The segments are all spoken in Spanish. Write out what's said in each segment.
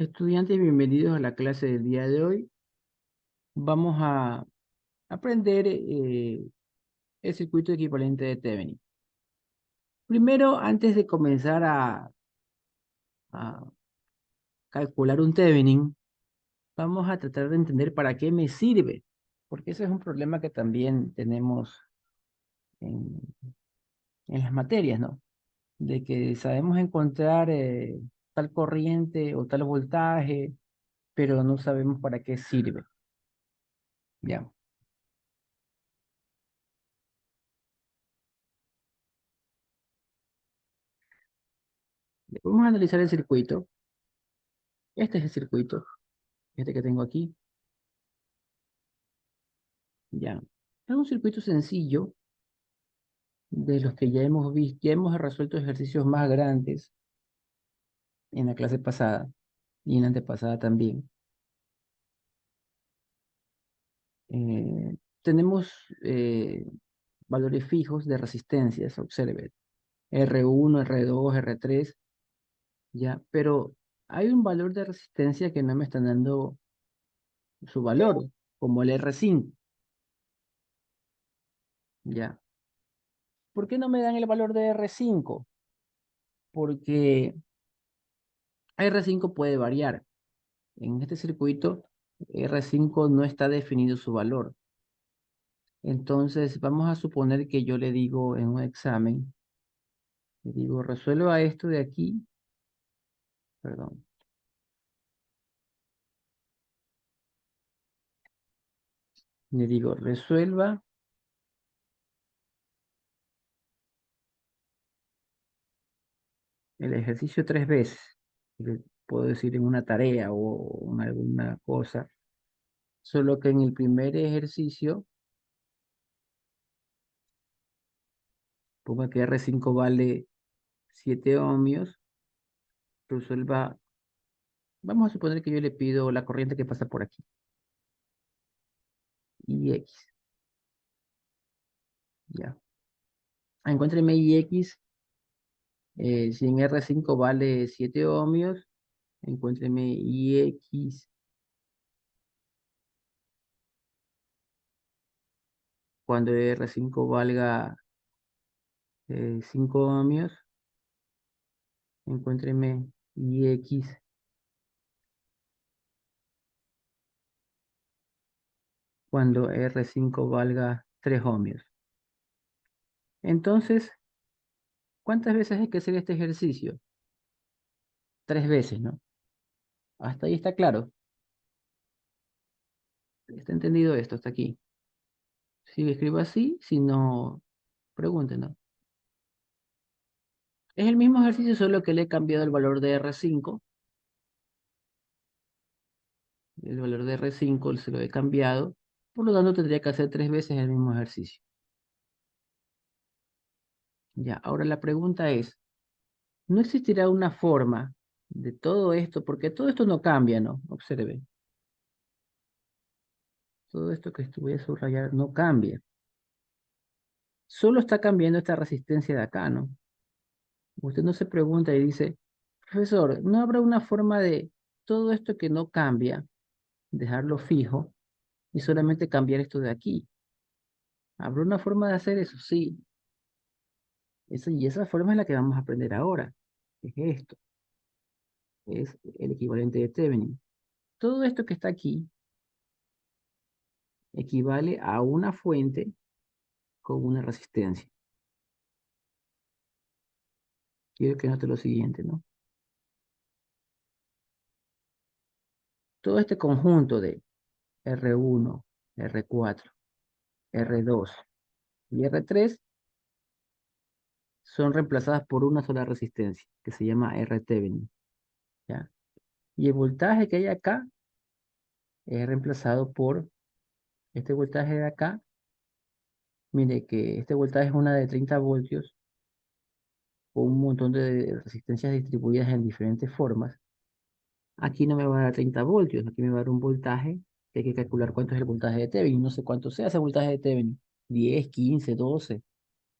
Estudiantes, bienvenidos a la clase del día de hoy. Vamos a aprender el circuito equivalente de Thevenin. Primero, antes de comenzar a calcular un Thevenin, vamos a tratar de entender para qué me sirve, porque ese es un problema que también tenemos en, en las materias, ¿no? De que sabemos encontrar tal corriente o tal voltaje, pero no sabemos para qué sirve. Ya. Vamos a analizar el circuito. Este es el circuito, este que tengo aquí. Ya. Es un circuito sencillo de los que ya hemos visto, ya hemos resuelto ejercicios más grandes en la clase pasada y en la antepasada también. Tenemos valores fijos de resistencias, observe, R1, R2, R3, ya, pero hay un valor de resistencia que no me están dando su valor, como el R5, ya. ¿Por qué no me dan el valor de R5? Porque R5 puede variar. En este circuito, R5 no está definido su valor. Entonces, vamos a suponer que yo le digo en un examen, le digo, resuelva esto de aquí, perdón, le digo, resuelva el ejercicio 3 veces. Le puedo decir en una tarea o en alguna cosa, solo que en el primer ejercicio, ponga que R5 vale 7 ohmios, resuelva, vamos a suponer que yo le pido la corriente que pasa por aquí, y X, ya. Encuéntreme IX. Si en R5 vale 7 ohmios, encuéntreme IX cuando R5 valga 5 ohmios, encuéntreme IX cuando R5 valga 3 ohmios. Entonces, ¿cuántas veces hay que hacer este ejercicio? 3 veces, ¿no? Hasta ahí está claro. ¿Está entendido esto hasta aquí? Si escribo así, si no, pregúntenos. Es el mismo ejercicio, solo que le he cambiado el valor de R5. El valor de R5 se lo he cambiado. Por lo tanto, tendría que hacer 3 veces el mismo ejercicio. Ya, ahora la pregunta es, ¿no existirá una forma de todo esto? Porque todo esto no cambia, ¿no? Observe, todo esto que voy a subrayar no cambia. Solo está cambiando esta resistencia de acá, ¿no? Usted no se pregunta y dice, profesor, ¿no habrá una forma de todo esto que no cambia, dejarlo fijo y solamente cambiar esto de aquí? ¿Habrá una forma de hacer eso? Sí. Y esa forma es la que vamos a aprender ahora. Es esto, es el equivalente de Thevenin. Todo esto que está aquí equivale a una fuente con una resistencia. Quiero que note lo siguiente, ¿no? Todo este conjunto de R1, R4, R2 y R3 son reemplazadas por una sola resistencia, que se llama R Thevenin, ¿ya? Y el voltaje que hay acá es reemplazado por este voltaje de acá. Mire que este voltaje es una de 30 voltios con un montón de resistencias distribuidas en diferentes formas. Aquí no me va a dar 30 voltios, aquí me va a dar un voltaje que hay que calcular cuánto es el voltaje de Thevenin. No sé cuánto sea ese voltaje de Thevenin, 10, 15, 12,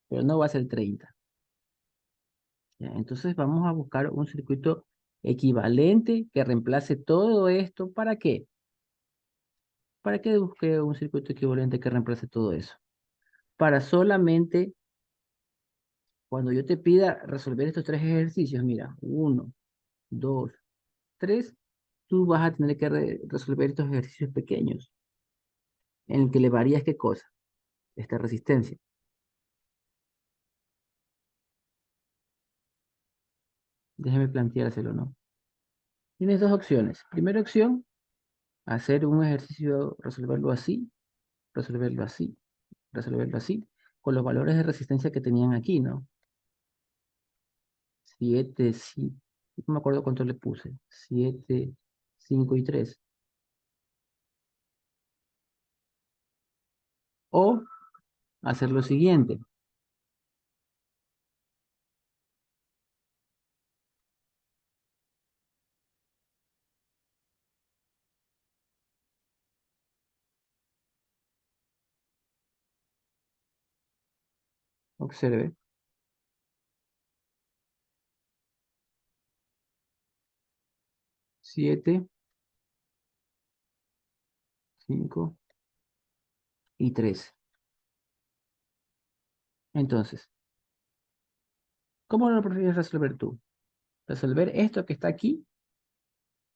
pero no va a ser 30. ¿Ya? Entonces vamos a buscar un circuito equivalente que reemplace todo esto. ¿Para qué? ¿Para qué busqué un circuito equivalente que reemplace todo eso? Para solamente cuando yo te pida resolver estos tres ejercicios, mira, uno, dos, tres, tú vas a tener que resolver estos ejercicios pequeños en el que le varías qué cosa, esta resistencia. Déjame planteárselo, ¿no? Tienes dos opciones. Primera opción, hacer un ejercicio, resolverlo así, resolverlo así, resolverlo así, con los valores de resistencia que tenían aquí, ¿no? 7 sí, no me acuerdo cuánto le puse, 7 5 y 3. O hacer lo siguiente, observe, 7 5 y 3. Entonces, ¿cómo lo prefieres resolver tú? ¿Resolver esto que está aquí,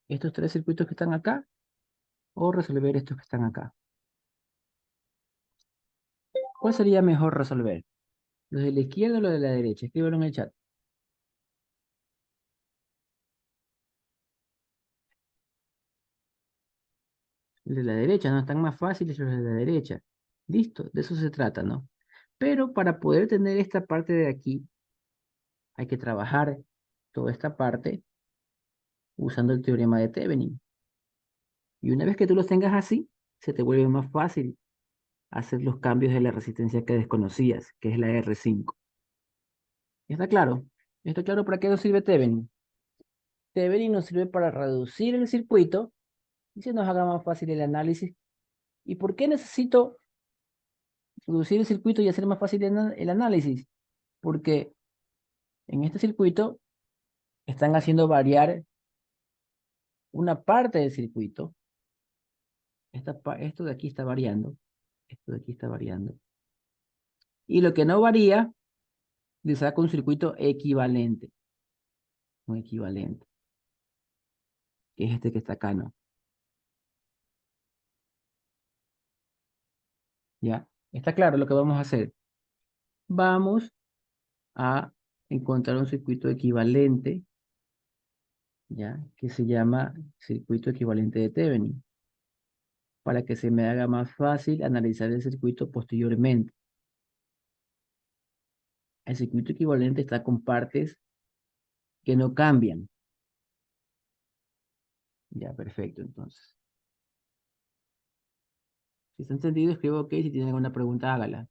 estos tres circuitos que están acá, o resolver estos que están acá? ¿Cuál sería mejor resolver? ¿Los de la izquierda o los de la derecha? Escríbelo en el chat. Los de la derecha, ¿no? Están más fáciles los de la derecha. Listo, de eso se trata, ¿no? Pero para poder tener esta parte de aquí, hay que trabajar toda esta parte usando el teorema de Thevenin. Y una vez que tú los tengas así, se te vuelve más fácil hacer los cambios de la resistencia que desconocías, que es la R5. ¿Está claro? ¿Está claro para qué nos sirve Thevenin? Thevenin nos sirve para reducir el circuito y se nos haga más fácil el análisis. ¿Y por qué necesito reducir el circuito y hacer más fácil el análisis? Porque en este circuito están haciendo variar una parte del circuito. Esto de aquí está variando. Esto de aquí está variando. Y lo que no varía, le saco un circuito equivalente. Un equivalente. Que es este que está acá, ¿no? ¿Ya? Está claro lo que vamos a hacer. Vamos a encontrar un circuito equivalente, ¿ya? Que se llama circuito equivalente de Thevenin, para que se me haga más fácil analizar el circuito posteriormente. El circuito equivalente está con partes que no cambian. Ya, perfecto, entonces. Si está entendido, escribo OK. Si tienen alguna pregunta, hágala.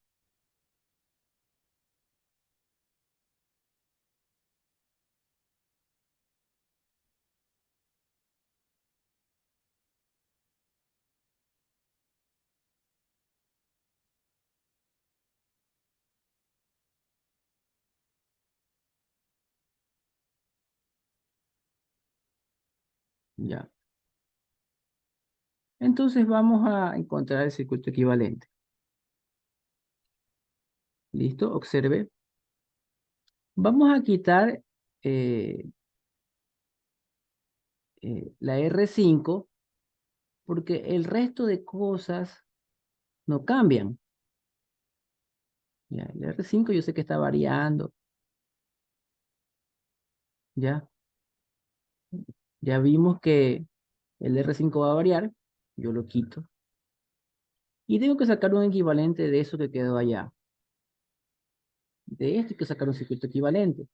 Ya. Entonces vamos a encontrar el circuito equivalente. ¿Listo? Observe. Vamos a quitar eh, la R5 porque el resto de cosas no cambian. Ya, el R5 yo sé que está variando. Ya, ya vimos que el R5 va a variar. Yo lo quito. Y tengo que sacar un equivalente de eso que quedó allá. De esto hay que sacar un circuito equivalente.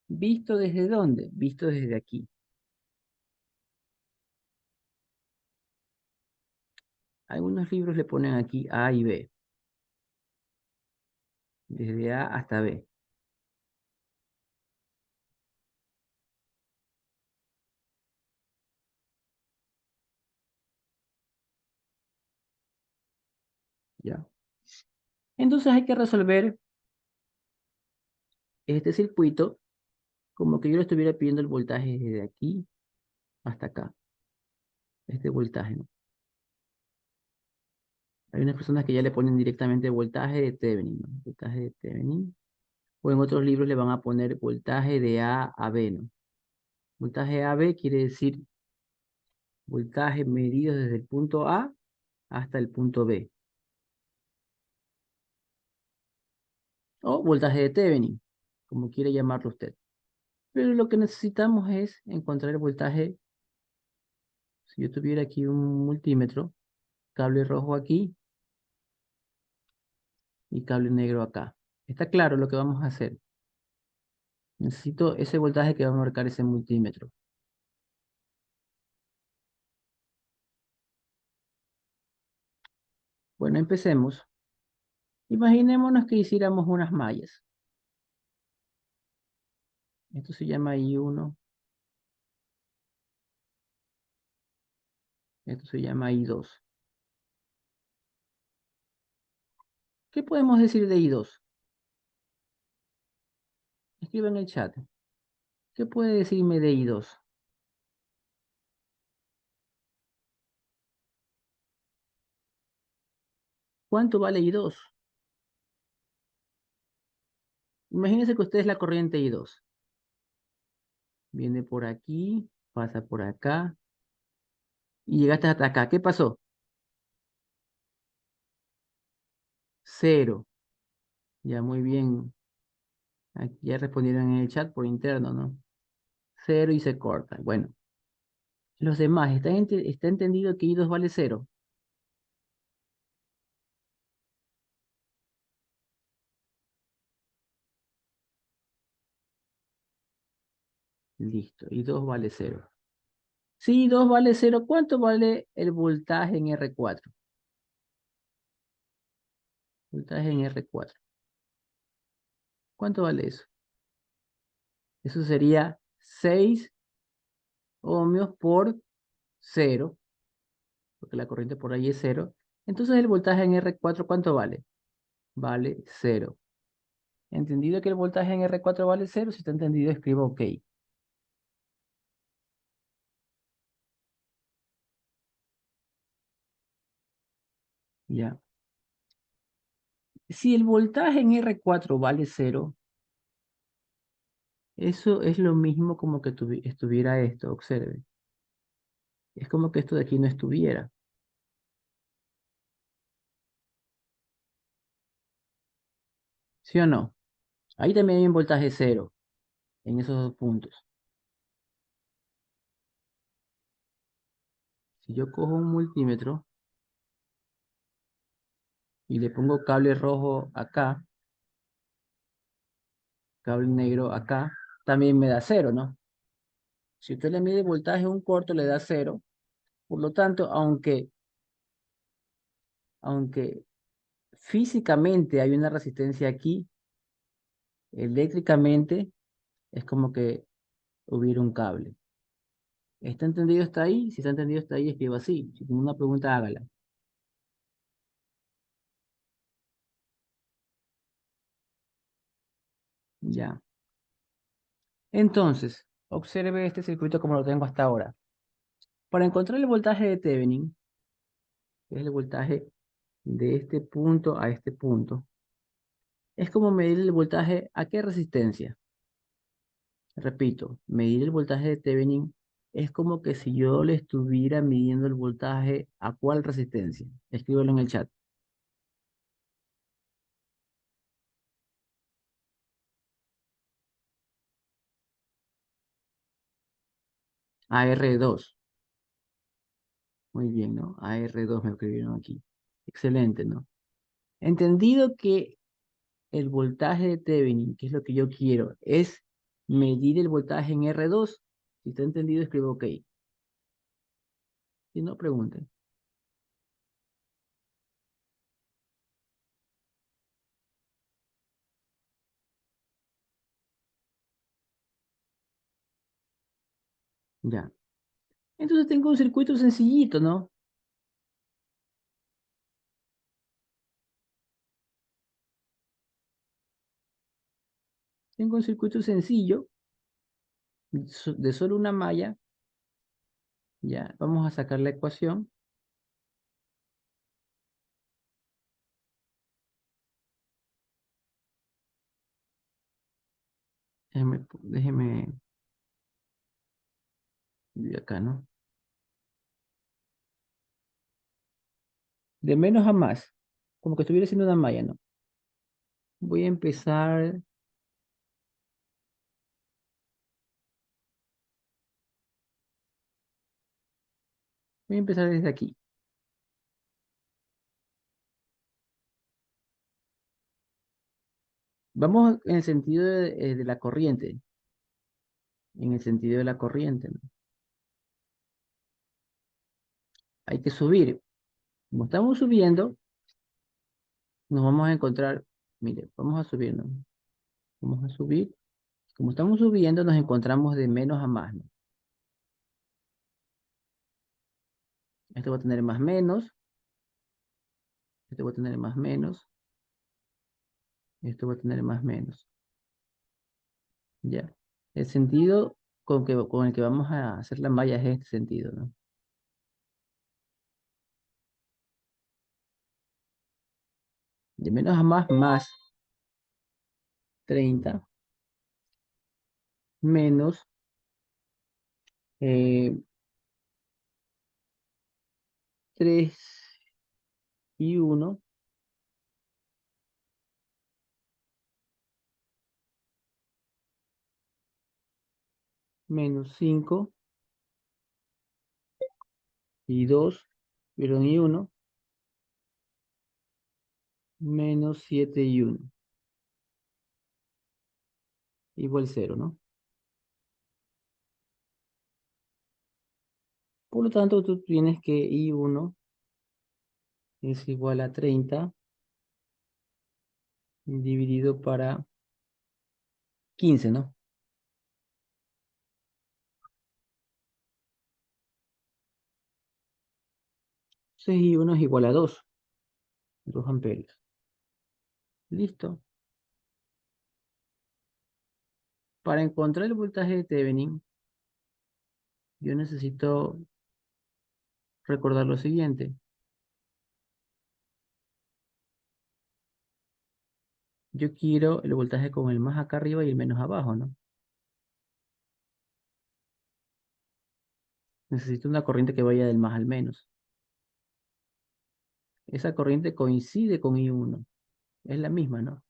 ¿Visto desde dónde? Visto desde aquí. Algunos libros le ponen aquí A y B. Desde A hasta B. ¿Ya? Entonces hay que resolver este circuito como que yo le estuviera pidiendo el voltaje desde aquí hasta acá, este voltaje, ¿no? Hay unas personas que ya le ponen directamente voltaje de Thevenin, ¿no? Voltaje de Thevenin. O en otros libros le van a poner voltaje de A a B, ¿no? Voltaje A a B quiere decir voltaje medido desde el punto A hasta el punto B. O voltaje de Thevenin, como quiere llamarlo usted. Pero lo que necesitamos es encontrar el voltaje. Si yo tuviera aquí un multímetro, cable rojo aquí y cable negro acá. Está claro lo que vamos a hacer. Necesito ese voltaje que va a marcar ese multímetro. Bueno, empecemos. Imaginémonos que hiciéramos unas mallas. Esto se llama I1, esto se llama I2. ¿Qué podemos decir de I2? Escriba en el chat. ¿Qué puede decirme de I2? ¿Cuánto vale I2? Imagínense que usted es la corriente I2. Viene por aquí, pasa por acá y llegaste hasta acá. ¿Qué pasó? Cero. Ya muy bien. Aquí ya respondieron en el chat por interno, ¿no? Cero y se corta. Bueno, los demás, ¿está entendido que I2 vale cero? Listo, I2 vale cero. Si I2 vale cero, ¿cuánto vale el voltaje en R4? Voltaje en R4. ¿Cuánto vale eso? Eso sería 6 ohmios por cero, porque la corriente por ahí es cero. Entonces el voltaje en R4, ¿cuánto vale? Vale cero. ¿Entendido que el voltaje en R4 vale cero? Si está entendido, escriba OK. Ya. Si el voltaje en R4 vale cero, eso es lo mismo como que estuviera esto, observe. Es como que esto de aquí no estuviera. ¿Sí o no? Ahí también hay un voltaje cero en esos dos puntos. Si yo cojo un multímetro y le pongo cable rojo acá, cable negro acá, también me da cero, ¿no? Si usted le mide voltaje a un corto, le da cero. Por lo tanto, aunque físicamente hay una resistencia aquí, eléctricamente es como que hubiera un cable. ¿Está entendido hasta ahí? Si está entendido hasta ahí, escriba así. Si tiene una pregunta, hágala. Ya. Entonces, observe este circuito como lo tengo hasta ahora. Para encontrar el voltaje de Thevenin, que es el voltaje de este punto a este punto, es como medir el voltaje a qué resistencia. Repito, medir el voltaje de Thevenin es como que si yo le estuviera midiendo el voltaje a cuál resistencia. Escríbelo en el chat. A R2. Muy bien, ¿no? A R2 me escribieron aquí. Excelente, ¿no? Entendido que el voltaje de Thevenin, que es lo que yo quiero, es medir el voltaje en R2. Si está entendido, escribo OK. Si no, pregunten. Ya. Entonces tengo un circuito sencillito, ¿no? Tengo un circuito sencillo de solo una malla, ya, vamos a sacar la ecuación. Déjeme, de acá, ¿no? De menos a más, como que estuviera haciendo una malla, ¿no? Voy a empezar, voy a empezar desde aquí. Vamos en el sentido de la corriente, en el sentido de la corriente, ¿no? Hay que subir. Como estamos subiendo, nos vamos a encontrar, mire, vamos a subir, ¿no? Vamos a subir. Como estamos subiendo, nos encontramos de menos a más, ¿no? Esto va a tener más menos, esto va a tener más menos, esto va a tener más menos. Ya. El sentido con el que vamos a hacer la malla es este sentido, ¿no? De menos a más, más 30 menos eh, 3 y uno menos 5 y 2 perdón, y uno menos 7 y uno igual cero, ¿no? Por lo tanto, tú tienes que I1 es igual a 30 dividido para 15, ¿no? 6 y uno es igual a 2 amperios. Listo. Para encontrar el voltaje de Thevenin, yo necesito recordar lo siguiente. Yo quiero el voltaje con el más acá arriba y el menos abajo, ¿no? Necesito una corriente que vaya del más al menos. Esa corriente coincide con I1. Es la misma, ¿no?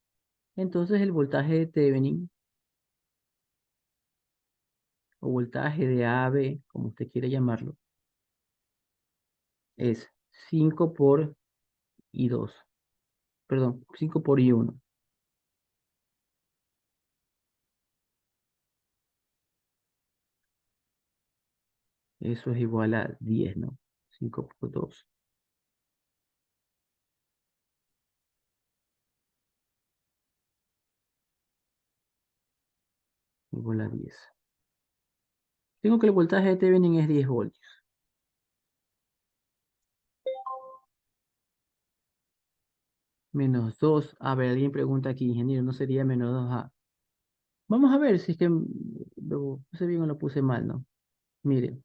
Entonces el voltaje de Thevenin, o voltaje de AB, como usted quiere llamarlo, es 5 por I2. Perdón, 5 por I1. Eso es igual a 10, ¿no? 5 por 2 igual a 10. Tengo que el voltaje de Thevenin es 10 voltios. Menos 2. A ver, alguien pregunta aquí, ingeniero, ¿no sería menos 2A? Vamos a ver si es que lo puse bien o lo puse mal, ¿no? Mire,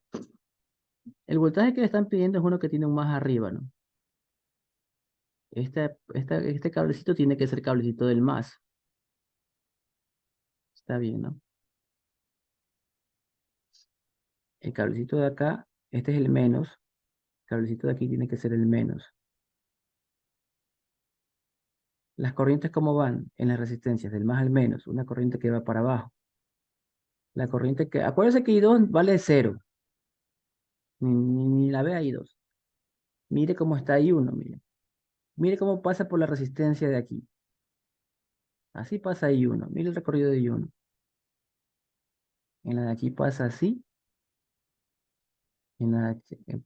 el voltaje que le están pidiendo es uno que tiene un más arriba, ¿no? Este cablecito tiene que ser cablecito del más. Está bien, ¿no? El cablecito de acá, este es el menos. El cablecito de aquí tiene que ser el menos. Las corrientes, ¿cómo van? En las resistencias, del más al menos. Una corriente que va para abajo. La corriente que... Acuérdense que I2 vale cero. Ni la vea I2. Mire cómo está I1, mire. Mire cómo pasa por la resistencia de aquí. Así pasa I1. Mire el recorrido de I1. En la de aquí pasa así.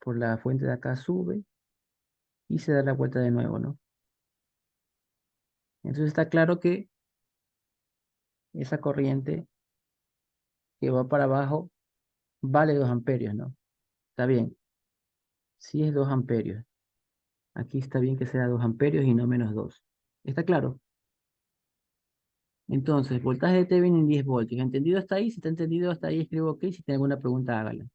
Por la fuente de acá sube y se da la vuelta de nuevo, ¿no? Entonces está claro que esa corriente que va para abajo vale 2 amperios, ¿no? Está bien. Sí es 2 amperios. Aquí está bien que sea 2 amperios y no menos 2. ¿Está claro? Entonces, voltaje de Thevenin en 10 voltios. ¿Entendido hasta ahí? Si está entendido hasta ahí, escribo OK. Si tiene alguna pregunta, hágala.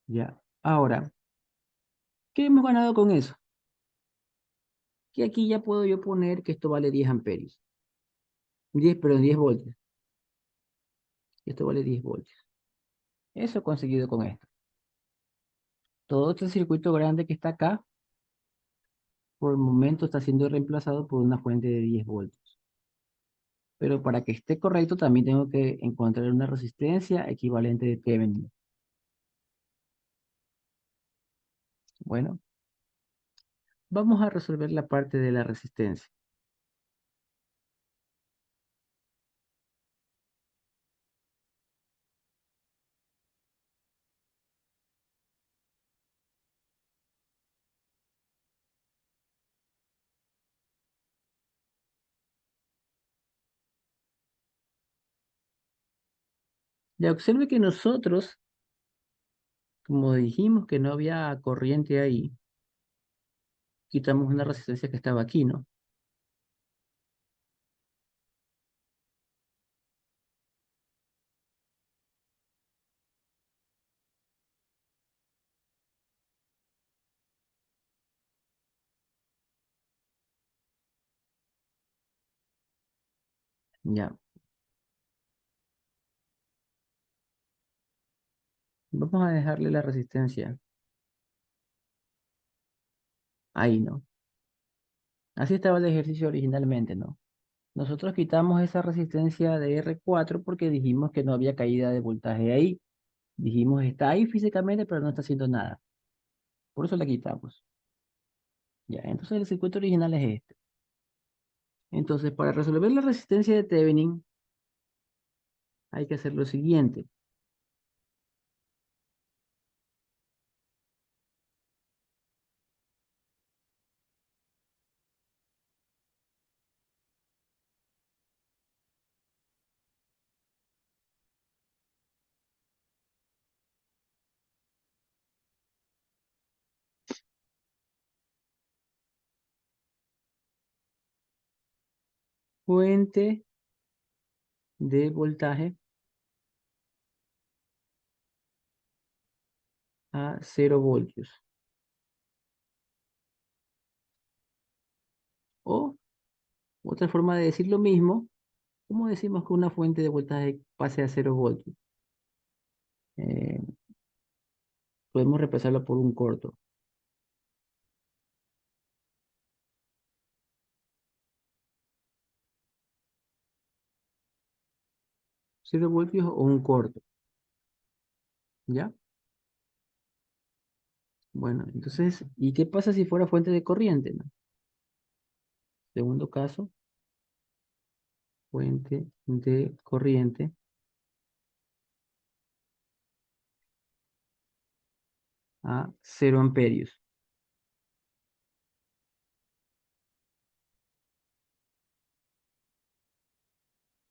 Ya. Ahora, ¿qué hemos ganado con eso? Que aquí ya puedo yo poner que esto vale 10 amperios. 10, perdón, 10 voltios. Esto vale 10 voltios. Eso he conseguido con esto. Todo este circuito grande que está acá, por el momento está siendo reemplazado por una fuente de 10 voltios. Pero para que esté correcto, también tengo que encontrar una resistencia equivalente de Thevenin. Bueno, vamos a resolver la parte de la resistencia. Ya observe que nosotros, como dijimos que no había corriente ahí, quitamos una resistencia que estaba aquí, ¿no? Ya, vamos a dejarle la resistencia ahí, ¿no? Así estaba el ejercicio originalmente, ¿no? Nosotros quitamos esa resistencia de R4 porque dijimos que no había caída de voltaje ahí. Dijimos, está ahí físicamente, pero no está haciendo nada. Por eso la quitamos. Ya, entonces el circuito original es este. Entonces, para resolver la resistencia de Thevenin, hay que hacer lo siguiente. Fuente de voltaje a 0 voltios. O otra forma de decir lo mismo, ¿cómo decimos que una fuente de voltaje pase a 0 voltios? Eh, Podemos reemplazarlo por un corto. 0 voltios o un corto, ¿ya? Bueno, entonces, ¿y qué pasa si fuera fuente de corriente, no? Segundo caso, fuente de corriente a 0 amperios.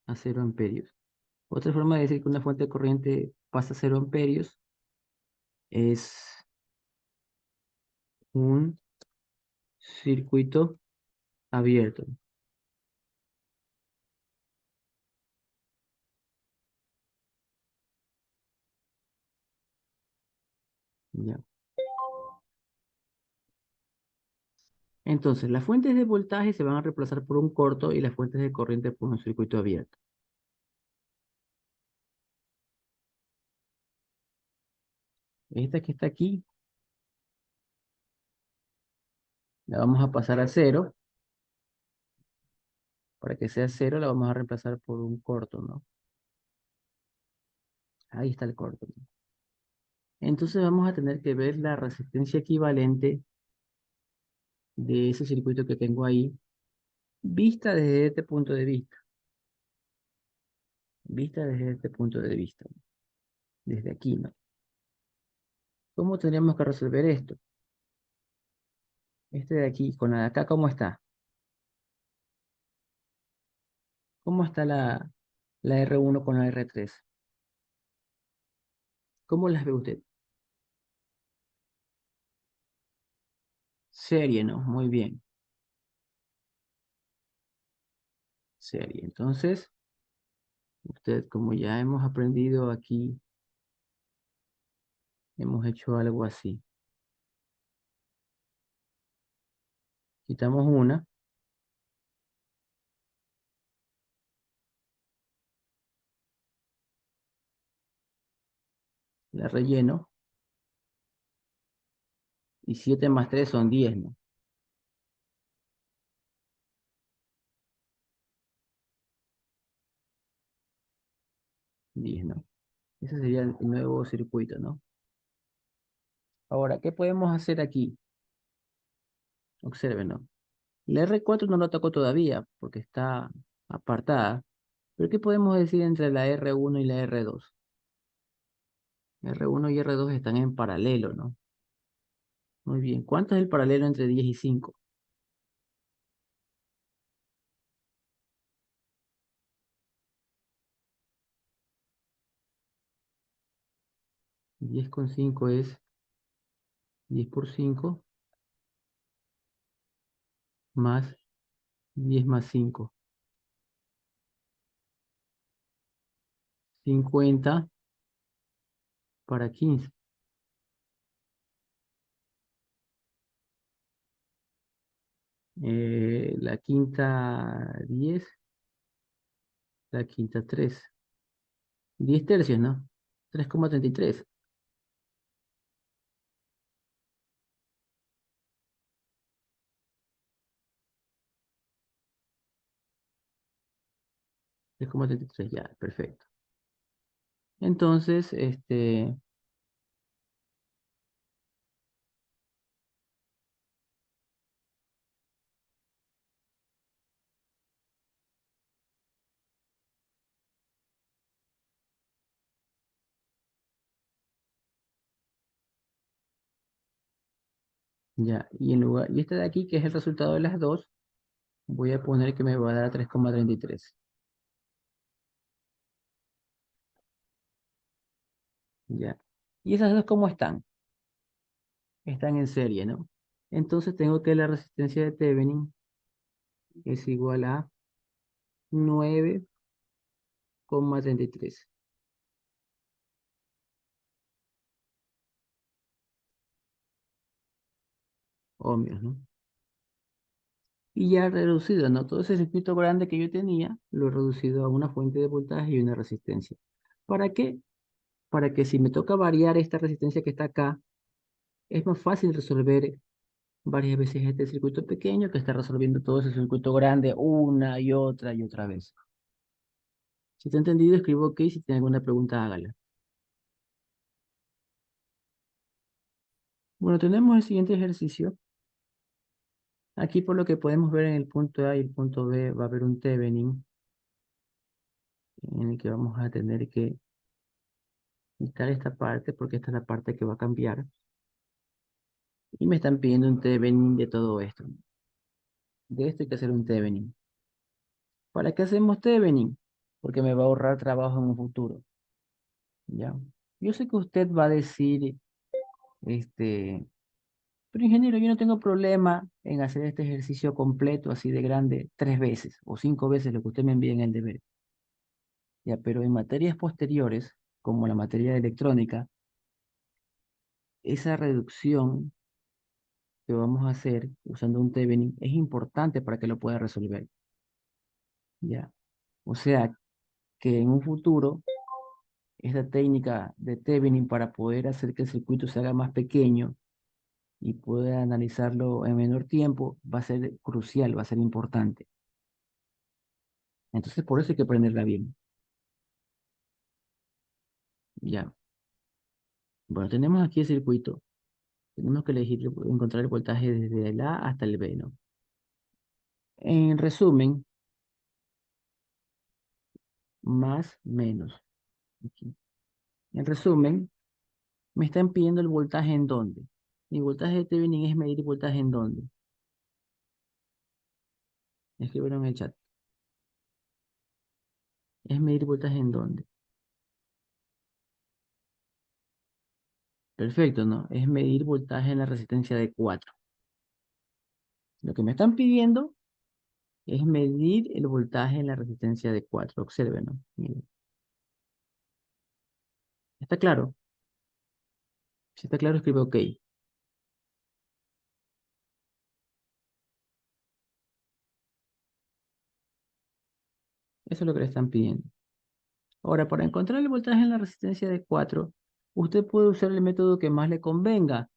A 0 amperios. Otra forma de decir que una fuente de corriente pasa a 0 amperios es un circuito abierto. ¿Ya? Entonces, las fuentes de voltaje se van a reemplazar por un corto y las fuentes de corriente por un circuito abierto. Esta que está aquí, la vamos a pasar a cero. Para que sea cero, la vamos a reemplazar por un corto, ¿no? Ahí está el corto, ¿no? Entonces vamos a tener que ver la resistencia equivalente de ese circuito que tengo ahí, vista desde este punto de vista. Vista desde este punto de vista, ¿no? Desde aquí, ¿no? ¿Cómo tendríamos que resolver esto? Este de aquí con la de acá, ¿cómo está? ¿Cómo está la R1 con la R3? ¿Cómo las ve usted? Serie, ¿no? Muy bien, serie. Entonces, usted, como ya hemos aprendido aquí, hemos hecho algo así. Quitamos una, la relleno, y 7 más 3 son 10, ¿no? 10, ¿no? Ese sería el nuevo circuito, ¿no? Ahora, ¿qué podemos hacer aquí? Observen, ¿no? La R4 no lo tocó todavía porque está apartada. Pero ¿qué podemos decir entre la R1 y la R2? R1 y R2 están en paralelo, ¿no? Muy bien. ¿Cuánto es el paralelo entre 10 y 5? 10 con 5 es 10 por 5 más 10 más 5. 50 para 15. La quinta 10, la quinta 3. 10 tercios, ¿no? 3,33. 3,33, ya, perfecto. Entonces, ya, y este de aquí, que es el resultado de las dos, voy a poner que me va a dar 3,33. Ya. ¿Y esas dos cómo están? Están en serie, ¿no? Entonces tengo que la resistencia de Thevenin es igual a 9,33 ohmios, ¿no? Y ya reducido, ¿no? Todo ese circuito grande que yo tenía, lo he reducido a una fuente de voltaje y una resistencia. ¿Para qué? Para que si me toca variar esta resistencia que está acá, es más fácil resolver varias veces este circuito pequeño que está resolviendo todo ese circuito grande una y otra vez. Si te ha entendido, escribo OK. Si tiene alguna pregunta, hágala. Bueno, tenemos el siguiente ejercicio. Aquí por lo que podemos ver en el punto A y el punto B va a haber un Thevenin en el que vamos a tener que quitar esta parte porque esta es la parte que va a cambiar. Y me están pidiendo un Thevenin de todo esto. De esto hay que hacer un Thevenin. ¿Para qué hacemos Thevenin? Porque me va a ahorrar trabajo en un futuro. ¿Ya? Yo sé que usted va a decir, este, pero ingeniero, yo no tengo problema en hacer este ejercicio completo así de grande 3 veces o 5 veces lo que usted me envía en el deber. Ya, pero en materias posteriores, como la materia de electrónica, esa reducción que vamos a hacer usando un Thevenin es importante para que lo pueda resolver. Ya. O sea, que en un futuro, esta técnica de Thevenin para poder hacer que el circuito se haga más pequeño y pueda analizarlo en menor tiempo, va a ser crucial, va a ser importante. Entonces, por eso hay que aprenderla bien. Ya. Bueno, tenemos aquí el circuito. Tenemos que elegir, encontrar el voltaje desde el A hasta el B, ¿no? En resumen, más, menos. Aquí. En resumen, me están pidiendo el voltaje en dónde. Mi voltaje de Thevenin es medir voltaje en dónde. Escribieron en el chat. Es medir voltaje en dónde. Perfecto, ¿no? Es medir voltaje en la resistencia de 4. Lo que me están pidiendo es medir el voltaje en la resistencia de 4. Observen, ¿no? Miren. ¿Está claro? Si está claro, escribe OK. Eso es lo que le están pidiendo. Ahora, para encontrar el voltaje en la resistencia de 4, usted puede usar el método que más le convenga.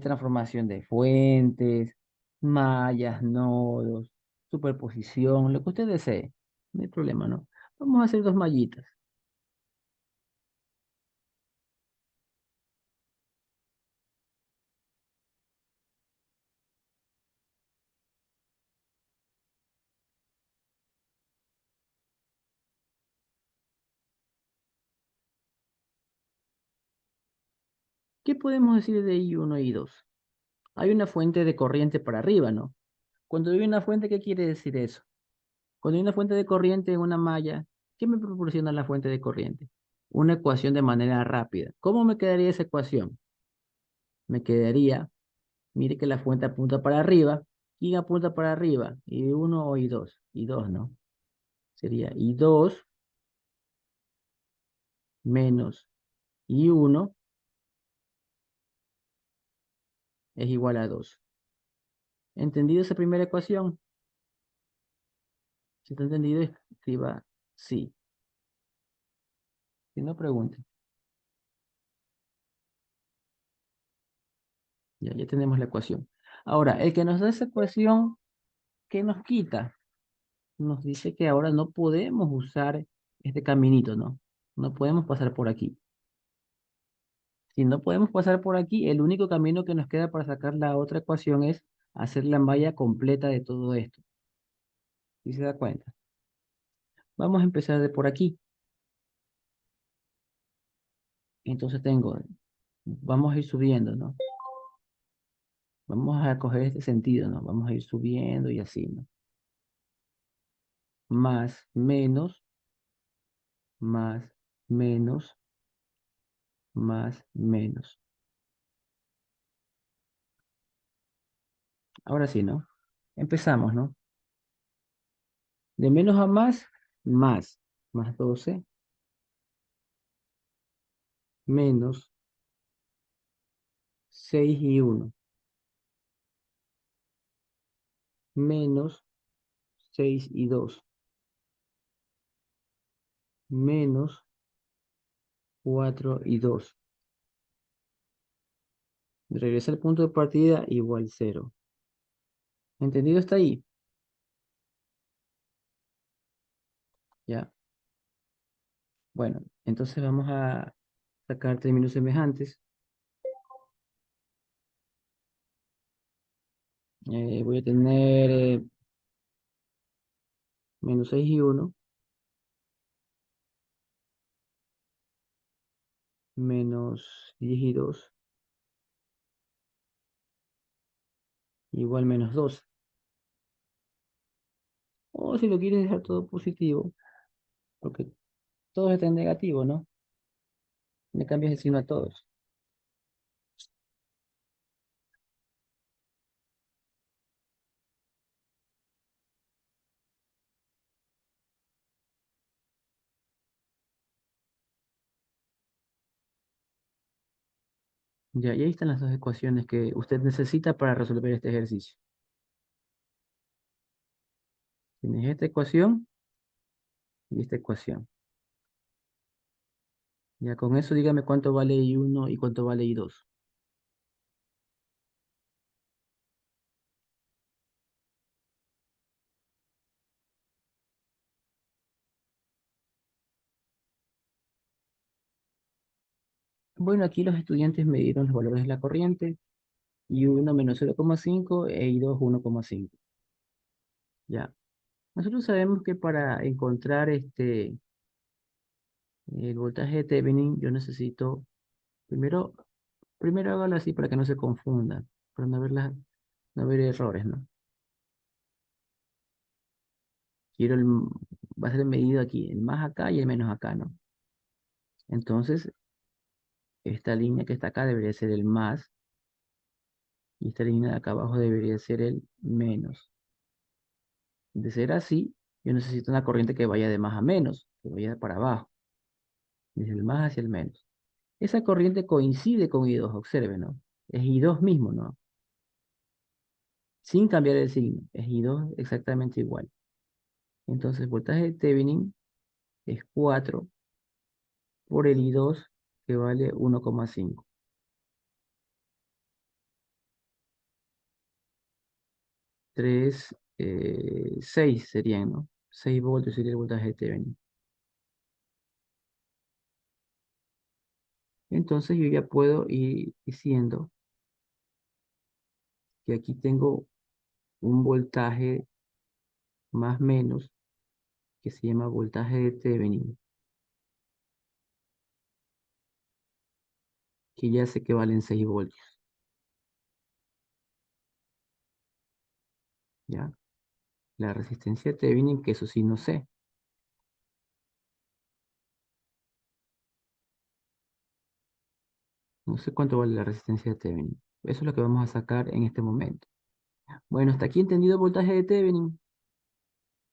Transformación de fuentes, mallas, nodos, superposición, lo que usted desee. No hay problema, ¿no? Vamos a hacer dos mallitas. ¿Qué podemos decir de I1 y I2? Hay una fuente de corriente para arriba, ¿no? Cuando hay una fuente, ¿qué quiere decir eso? Cuando hay una fuente de corriente en una malla, ¿qué me proporciona la fuente de corriente? Una ecuación de manera rápida. ¿Cómo me quedaría esa ecuación? Me quedaría, mire que la fuente apunta para arriba. ¿Quién apunta para arriba? ¿I1 o I2? I2, ¿no? Sería I2 menos I1 es igual a 2. ¿Entendido esa primera ecuación? Si está entendido, escriba sí. Si no, pregunte. Ya tenemos la ecuación. Ahora, el que nos da esa ecuación, ¿qué nos quita? Nos dice que ahora no podemos usar este caminito, ¿no? No podemos pasar por aquí. Si no podemos pasar por aquí, el único camino que nos queda para sacar la otra ecuación es hacer la malla completa de todo esto. ¿Sí se da cuenta? Vamos a empezar de por aquí. Entonces vamos a ir subiendo, ¿no? Vamos a coger este sentido, ¿no? Vamos a ir subiendo y así, ¿no? Más, menos, más, menos, más, menos. Ahora sí, ¿no? Empezamos, ¿no? De menos a más, más. Más 12 menos 6 y 1 menos 6 y 2 menos 4 y 2. Regresa al punto de partida igual 0. ¿Entendido hasta ahí? Ya. Bueno, entonces vamos a sacar términos semejantes. Voy a tener menos 6 y 1 menos 10 y 2 igual menos 2. O si lo quieres dejar todo positivo, porque todos están negativos, ¿no? Le cambias el signo a todos. Ya, y ahí están las dos ecuaciones que usted necesita para resolver este ejercicio. Tienes esta ecuación y esta ecuación. Ya con eso dígame cuánto vale I1 y cuánto vale I2. Bueno, aquí los estudiantes me dieron los valores de la corriente. I1 menos 0,5 e I2 1,5. Ya. Nosotros sabemos que para encontrar el voltaje de Thevenin, yo necesito, primero, primero hágalo así para que no se confunda, para no haber errores, ¿no? Quiero va a ser medido aquí, el más acá y el menos acá, ¿no? Entonces, esta línea que está acá debería ser el más, y esta línea de acá abajo debería ser el menos. De ser así, yo necesito una corriente que vaya de más a menos, que vaya para abajo, desde el más hacia el menos. Esa corriente coincide con I2, observen, ¿no? Es I2 mismo, ¿no? Sin cambiar el signo, es I2 exactamente igual. Entonces, voltaje de Thevenin es 4 por el I2, que vale 1,5. 3, 6 serían, ¿no? 6 voltios sería el voltaje de Thevenin. Entonces yo ya puedo ir diciendo que aquí tengo un voltaje más menos que se llama voltaje de Thevenin, que ya sé que valen 6 voltios, ¿ya? La resistencia de Thevenin, que eso sí no sé. No sé cuánto vale la resistencia de Thevenin. Eso es lo que vamos a sacar en este momento. Bueno, hasta aquí entendido el voltaje de Thevenin.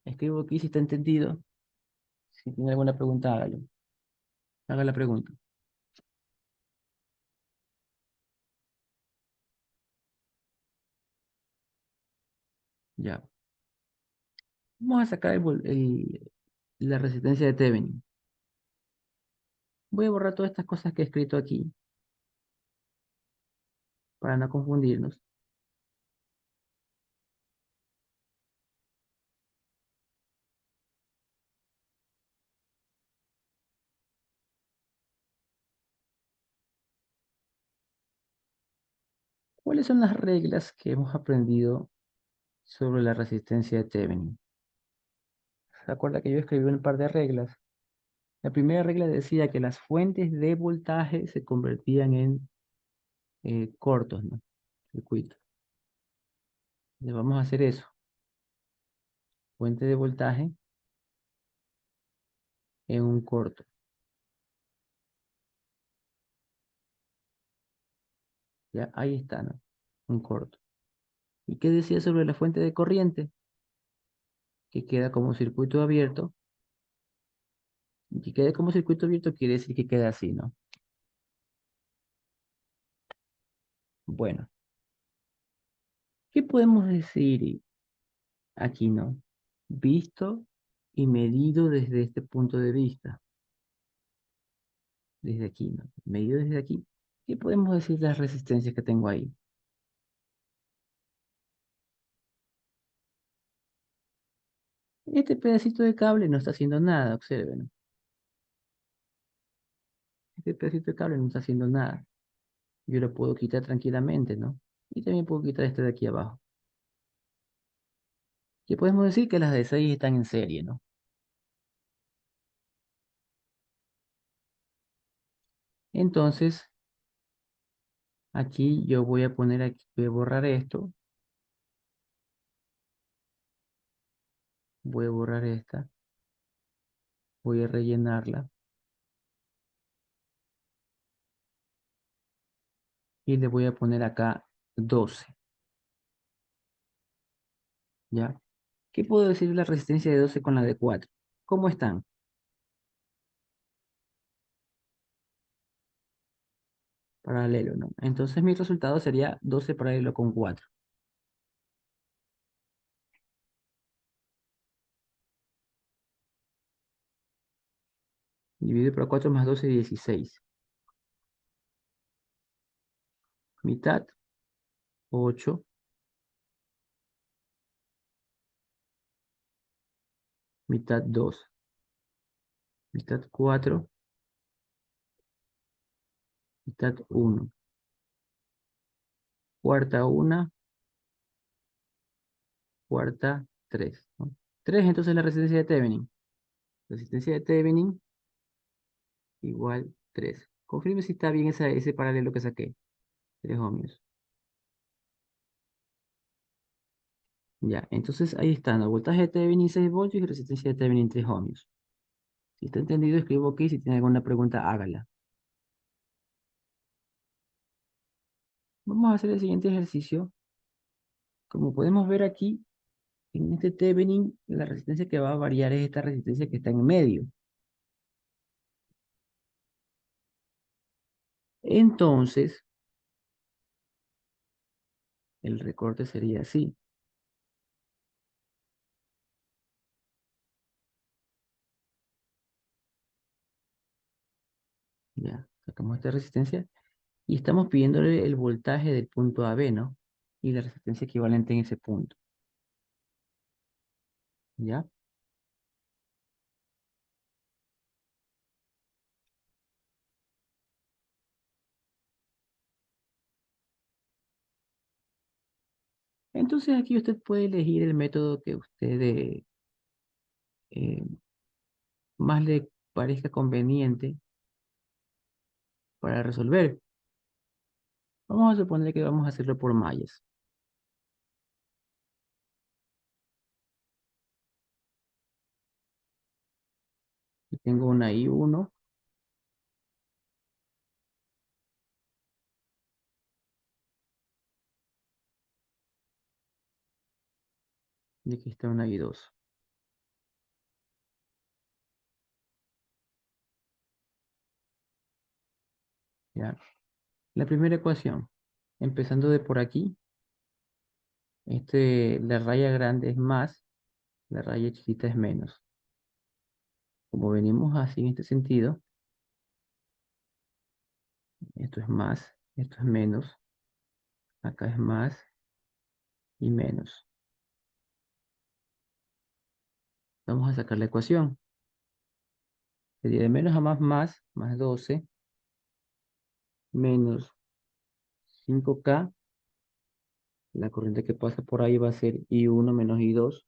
Escribo aquí si está entendido. Si tiene alguna pregunta, hágalo. Haga la pregunta. Ya. Vamos a sacar la resistencia de Thevenin. Voy a borrar todas estas cosas que he escrito aquí para no confundirnos. ¿Cuáles son las reglas que hemos aprendido sobre la resistencia de Thevenin? ¿Se acuerda que yo escribí un par de reglas? La primera regla decía que las fuentes de voltaje se convertían en cortos, ¿no? Circuitos. Le vamos a hacer eso. Fuente de voltaje en un corto. Ya, ahí está, ¿no? Un corto. ¿Y qué decía sobre la fuente de corriente? Que queda como circuito abierto. Y que quede como circuito abierto quiere decir que queda así, ¿no? Bueno, ¿qué podemos decir aquí, no? Visto y medido desde este punto de vista. Desde aquí, ¿no? Medido desde aquí. ¿Qué podemos decir de las resistencias que tengo ahí? Este pedacito de cable no está haciendo nada, observen. Este pedacito de cable no está haciendo nada. Yo lo puedo quitar tranquilamente, ¿no? Y también puedo quitar este de aquí abajo. Y podemos decir que las de 6 están en serie, ¿no? Entonces, aquí yo voy a poner aquí, voy a borrar esto. Voy a borrar esta. Voy a rellenarla. Y le voy a poner acá 12. ¿Ya? ¿Qué puedo decir de la resistencia de 12 con la de 4? ¿Cómo están? Paralelo, ¿no? Entonces mi resultado sería 12 paralelo con 4. Dividido por 4 más 12, 16. Mitad, 8. Mitad, 2. Mitad, 4. Mitad, 1. Cuarta, 1. Cuarta, 3, ¿no? 3, entonces la resistencia de Thevenin. Resistencia de Thevenin igual 3. Confirme si está bien ese paralelo que saqué. 3 ohmios. Ya, entonces ahí están. El voltaje de Thevenin 6 voltios y resistencia de Thevenin 3 ohmios. Si está entendido, escribo aquí. Si tiene alguna pregunta, hágala. Vamos a hacer el siguiente ejercicio. Como podemos ver aquí, en este Thevenin, la resistencia que va a variar es esta resistencia que está en medio. Entonces, el recorte sería así. Ya, sacamos esta resistencia y estamos pidiéndole el voltaje del punto AB, ¿no? Y la resistencia equivalente en ese punto. ¿Ya? Entonces aquí usted puede elegir el método que usted eh, más le parezca conveniente para resolver. Vamos a suponer que vamos a hacerlo por mallas. Aquí tengo una I1 y aquí está una I2. ¿Ya? La primera ecuación, empezando de por aquí, la raya grande es más, la raya chiquita es menos. Como venimos así en este sentido, esto es más, esto es menos, acá es más y menos. Vamos a sacar la ecuación. Sería de menos a más 12, menos 5K. La corriente que pasa por ahí va a ser I1 menos I2,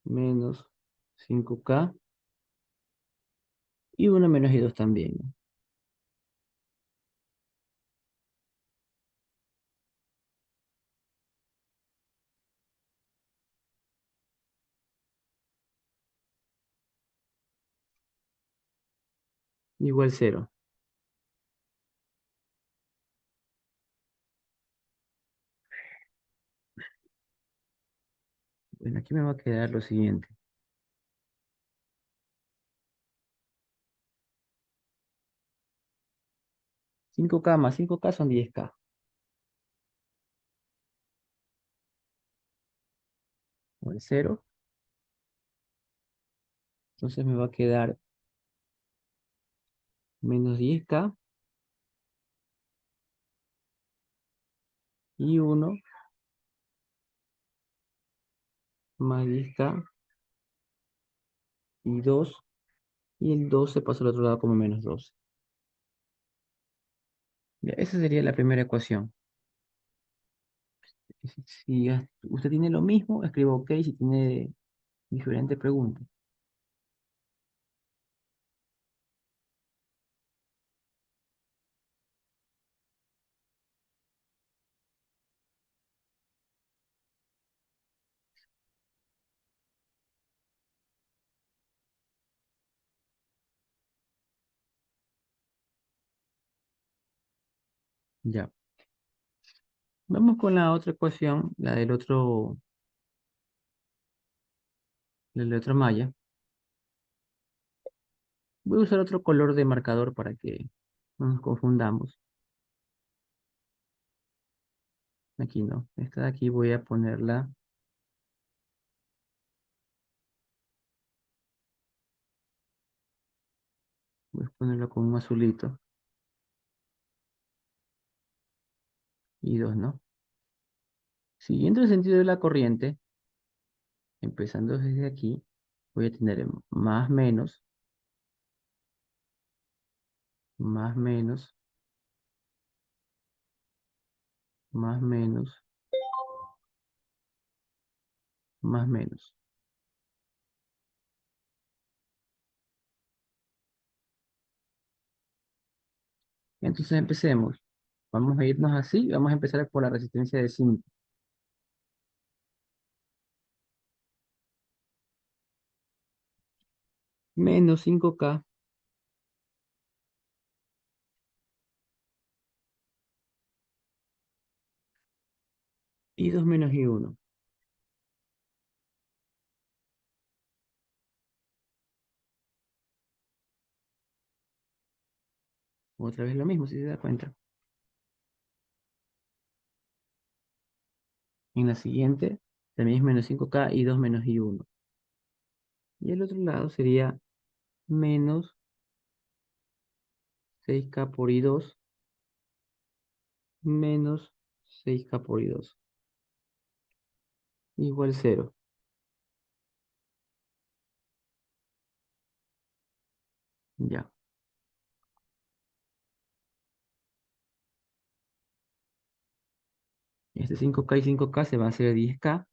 menos 5K, I1 menos I2 también, ¿no? Igual cero. Bueno, aquí me va a quedar lo siguiente. 5K más 5K son 10K. Igual cero. Entonces me va a quedar menos 10K y 1 más 10K y 2. Y el 2 se pasa al otro lado como menos 12. Ya, esa sería la primera ecuación. Si usted tiene lo mismo, escriba OK. Si tiene diferente, pregunta. Ya. Vamos con la otra ecuación, la del otro malla. Voy a usar otro color de marcador para que no nos confundamos. Aquí no. Esta de aquí voy a ponerla, voy a ponerla con un azulito. Y dos, ¿no? Siguiendo el sentido de la corriente, empezando desde aquí, voy a tener más menos, más menos, más menos, más menos. Entonces empecemos. Vamos a irnos así, vamos a empezar por la resistencia de 5. menos 5K y 2 menos I1. Otra vez lo mismo, si se da cuenta. En la siguiente también es menos 5K y 2 menos I1. Y el otro lado sería menos 6K por I2 menos 6K por I2 igual 0. Ya. Este 5K y 5K se va a hacer 10K.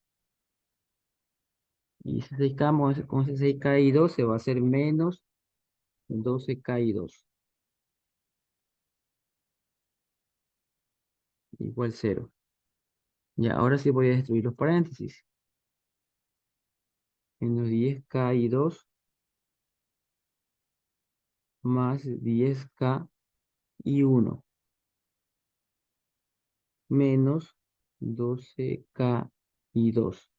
Y ese 6K con ese 6K y 2 se va a hacer menos 12K y 2 igual 0. Ya, ahora sí voy a destruir los paréntesis. Menos 10K y 2 más 10K y 1 menos 12K y 2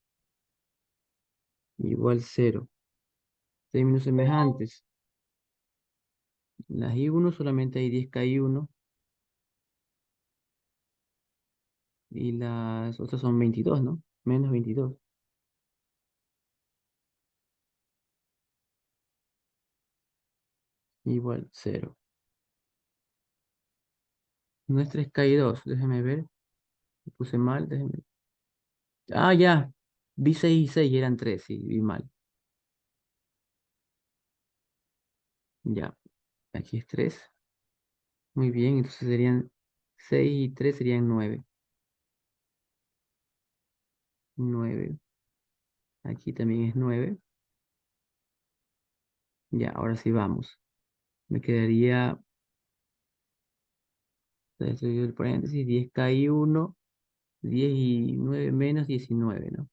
igual 0. Términos semejantes. En las I1 solamente hay 10K y 1 y las otras son 22, ¿no? Menos 22 igual 0. No es 3K y 2, déjame ver. Lo puse mal, déjame. Ah, ya. Vi 6 y 6 y eran 3, sí, vi mal. Ya, aquí es 3. Muy bien, entonces serían 6 y 3 serían 9. 9. Aquí también es 9. Ya, ahora sí vamos. Me quedaría, estoy el paréntesis, 10K y 1, 10 y 9 menos 19, ¿no?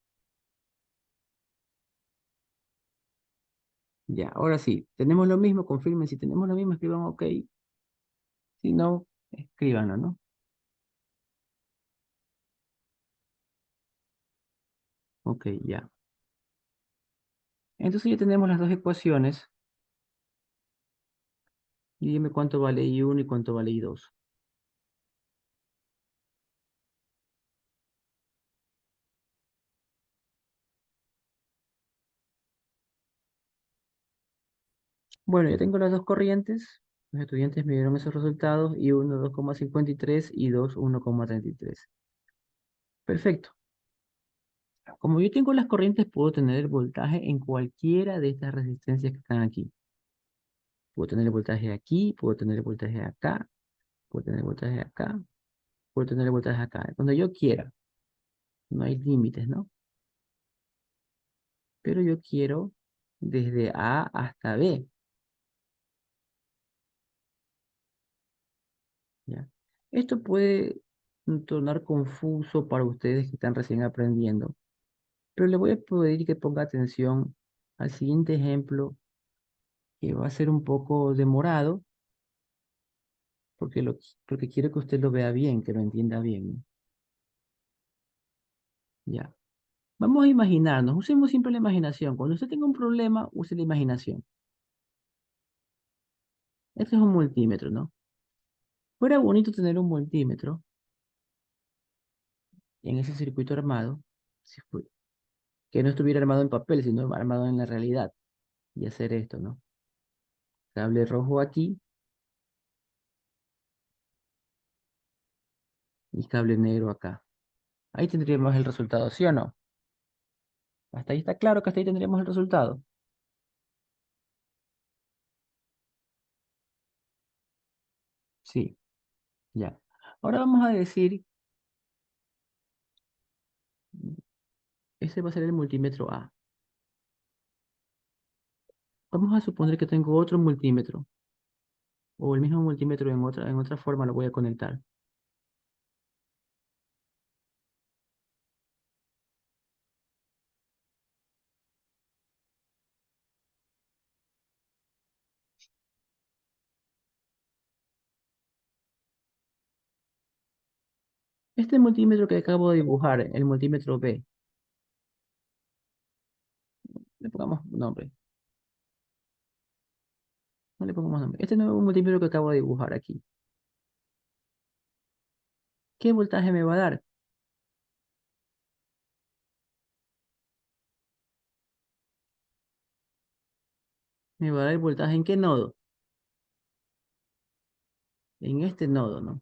Ya, ahora sí, tenemos lo mismo, confirmen si tenemos lo mismo, escriban OK. Si no, escríbanlo, ¿no? Ok, ya. Entonces ya tenemos las dos ecuaciones. Y dime cuánto vale I1 y cuánto vale I2. Bueno, ya tengo las dos corrientes. Los estudiantes me dieron esos resultados. I1 2,53 y 2 1,33. Perfecto. Como yo tengo las corrientes, puedo tener el voltaje en cualquiera de estas resistencias que están aquí. Puedo tener el voltaje aquí, puedo tener el voltaje acá, puedo tener el voltaje acá, puedo tener el voltaje acá. Cuando yo quiera. No hay límites, ¿no? Pero yo quiero desde A hasta B, ¿ya? Esto puede tornar confuso para ustedes que están recién aprendiendo, pero le voy a pedir que ponga atención al siguiente ejemplo, que va a ser un poco demorado, porque quiero que usted lo vea bien, que lo entienda bien, ¿no? Ya. Vamos a imaginarnos, usemos siempre la imaginación. Cuando usted tenga un problema, use la imaginación. Este es un multímetro, ¿no? Fuera bonito tener un multímetro en ese circuito armado, si fue- que no estuviera armado en papel, sino armado en la realidad, y hacer esto, ¿no? Cable rojo aquí y cable negro acá. Ahí tendríamos el resultado, ¿sí o no? Hasta ahí está claro que hasta ahí tendríamos el resultado. Sí, ya. Ahora vamos a decir, ese va a ser el multímetro A. Vamos a suponer que tengo otro multímetro, o el mismo multímetro en otra forma lo voy a conectar. Este multímetro que acabo de dibujar, el multímetro B, le pongamos nombre, no le pongamos nombre. Este nuevo multímetro que acabo de dibujar aquí, ¿qué voltaje me va a dar? Me va a dar el voltaje ¿en qué nodo? En este nodo, ¿no?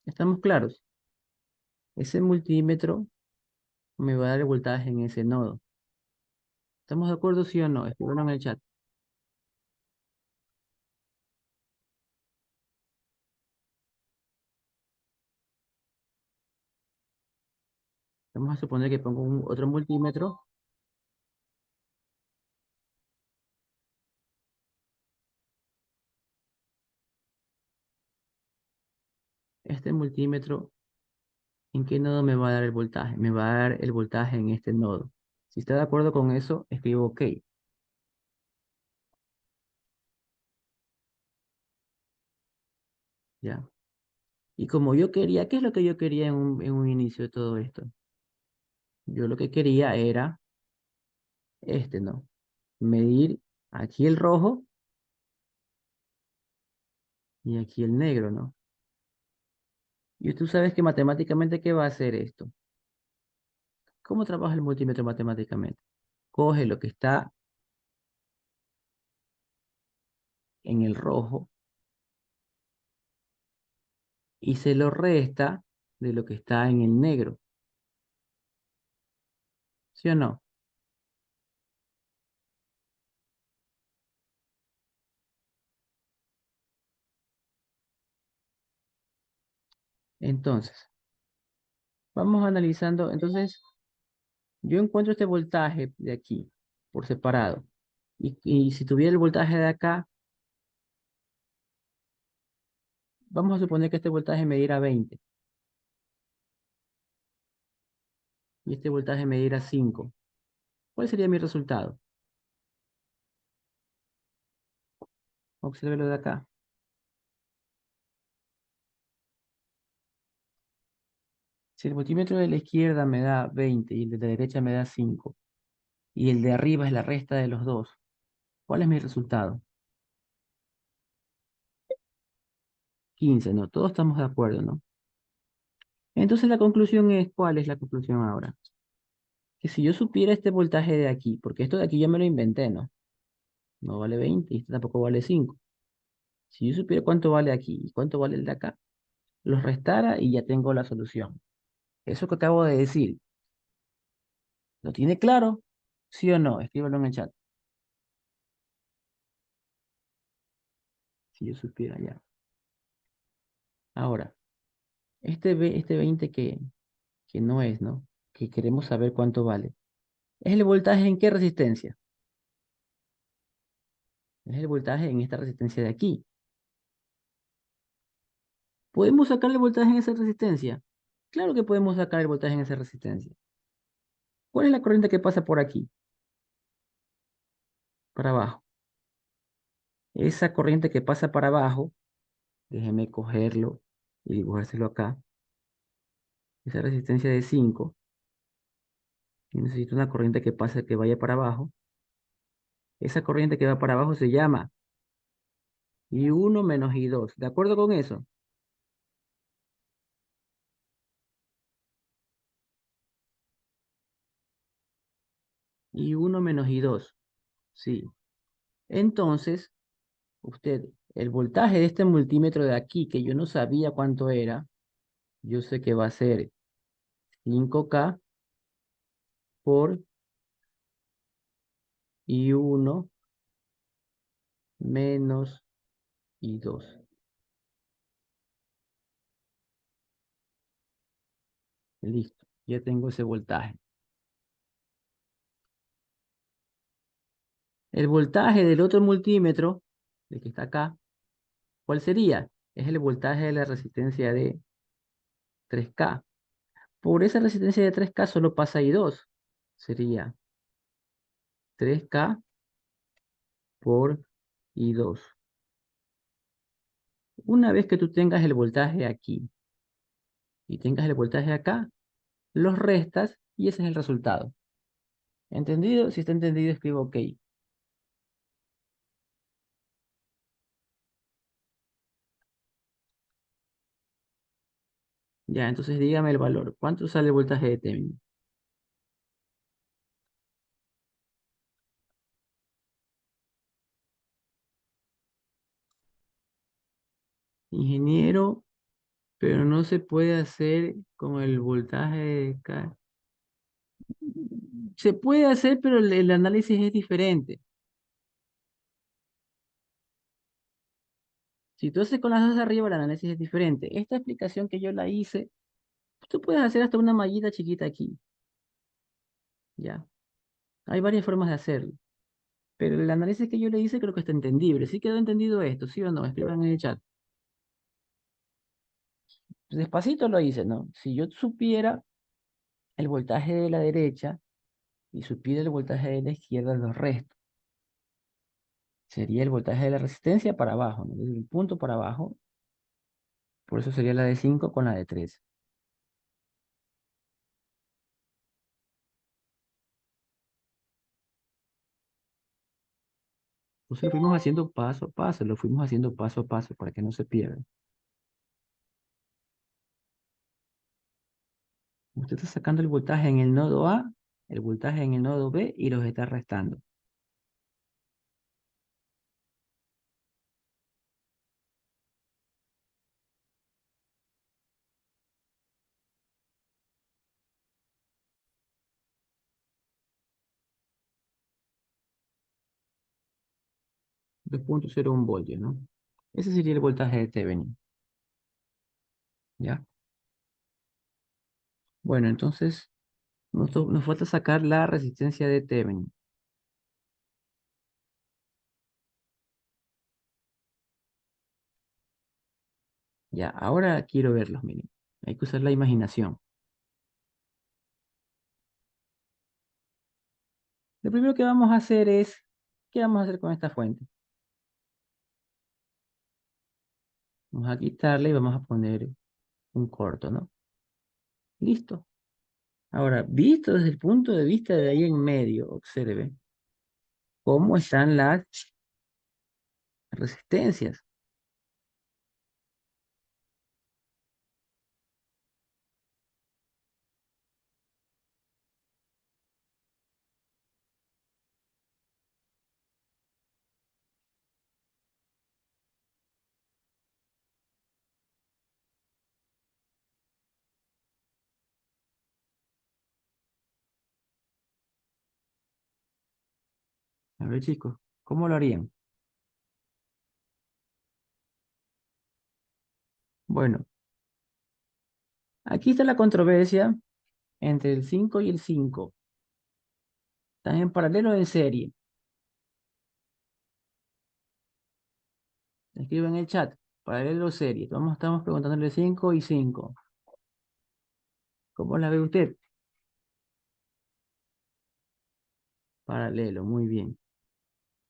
¿Estamos claros? Ese multímetro me va a dar el voltaje en ese nodo. ¿Estamos de acuerdo, sí o no? Escríbanlo en el chat. Vamos a suponer que pongo otro multímetro. Este multímetro, ¿en qué nodo me va a dar el voltaje? Me va a dar el voltaje en este nodo. Si está de acuerdo con eso, escribo OK. ¿Ya? Y como yo quería, ¿qué es lo que yo quería en un inicio de todo esto? Yo lo que quería era ¿no? Medir aquí el rojo y aquí el negro, ¿no? Y tú sabes que matemáticamente, ¿qué va a hacer esto? ¿Cómo trabaja el multímetro matemáticamente? Coge lo que está en el rojo y se lo resta de lo que está en el negro, ¿sí o no? Entonces, vamos analizando. Entonces, yo encuentro este voltaje de aquí, por separado. Y si tuviera el voltaje de acá, vamos a suponer que este voltaje me diera 20 y este voltaje me diera 5. ¿Cuál sería mi resultado? Obsérvelo de acá. Si el multímetro de la izquierda me da 20 y el de la derecha me da 5, y el de arriba es la resta de los dos, ¿cuál es mi resultado? 15, ¿no? Todos estamos de acuerdo, ¿no? Entonces la conclusión es, ¿cuál es la conclusión ahora? Que si yo supiera este voltaje de aquí, porque esto de aquí ya me lo inventé, ¿no? No vale 20 y este tampoco vale 5. Si yo supiera cuánto vale aquí y cuánto vale el de acá, los restara y ya tengo la solución. Eso que acabo de decir, ¿lo tiene claro? ¿Sí o no? Escríbelo en el chat. Si yo supiera ya. Ahora, este 20 que no es, ¿no? Que queremos saber cuánto vale. ¿Es el voltaje en qué resistencia? Es el voltaje en esta resistencia de aquí. ¿Podemos sacar el voltaje en esa resistencia? Claro que podemos sacar el voltaje en esa resistencia. ¿Cuál es la corriente que pasa por aquí? Para abajo. Esa corriente que pasa para abajo, déjeme cogerlo y dibujárselo acá. Esa resistencia de 5. Y necesito una corriente que pase, que vaya para abajo. Esa corriente que va para abajo se llama I1 menos I2. ¿De acuerdo con eso? I1 menos I2. Sí. Entonces, usted, el voltaje de este multímetro de aquí, que yo no sabía cuánto era, yo sé que va a ser 5K por I1 menos I2. Listo, ya tengo ese voltaje. El voltaje del otro multímetro, el que está acá, ¿cuál sería? Es el voltaje de la resistencia de 3K. Por esa resistencia de 3K solo pasa I2. Sería 3K por I2. Una vez que tú tengas el voltaje aquí y tengas el voltaje acá, los restas y ese es el resultado. ¿Entendido? Si está entendido, escribo OK. Ya, entonces dígame el valor. ¿Cuánto sale el voltaje de Thevenin? Ingeniero, pero no se puede hacer con el voltaje de acá. Se puede hacer, pero el análisis es diferente. Si tú haces con las dos de arriba, el análisis es diferente. Esta explicación que yo la hice, tú puedes hacer hasta una mallita chiquita aquí, ¿ya? Hay varias formas de hacerlo, pero el análisis que yo le hice creo que está entendible. ¿Sí quedó entendido esto? ¿Sí o no? Escriban en el chat. Despacito lo hice, ¿no? Si yo supiera el voltaje de la derecha y supiera el voltaje de la izquierda, los restos. Sería el voltaje de la resistencia para abajo, ¿no? Desde el punto para abajo. Por eso sería la de 5 con la de 3. Entonces lo fuimos haciendo paso a paso, lo fuimos haciendo paso a paso para que no se pierda. Usted está sacando el voltaje en el nodo A, el voltaje en el nodo B y los está restando. 2,01 voltios, ¿no? Ese sería el voltaje de Thevenin, ¿ya? Bueno, entonces nos falta sacar la resistencia de Thevenin. Ya, ahora quiero verlos, miren. Hay que usar la imaginación. Lo primero que vamos a hacer es, ¿qué vamos a hacer con esta fuente? Vamos a quitarle y vamos a poner un corto, ¿no? Listo. Ahora, visto desde el punto de vista de ahí en medio, observe cómo están las resistencias. A ver, chicos, ¿cómo lo harían? Bueno, aquí está la controversia entre el 5 y el 5. Están en paralelo o en serie. Escriban en el chat, paralelo o serie. Estamos preguntándole 5 y 5. ¿Cómo la ve usted? Paralelo, muy bien.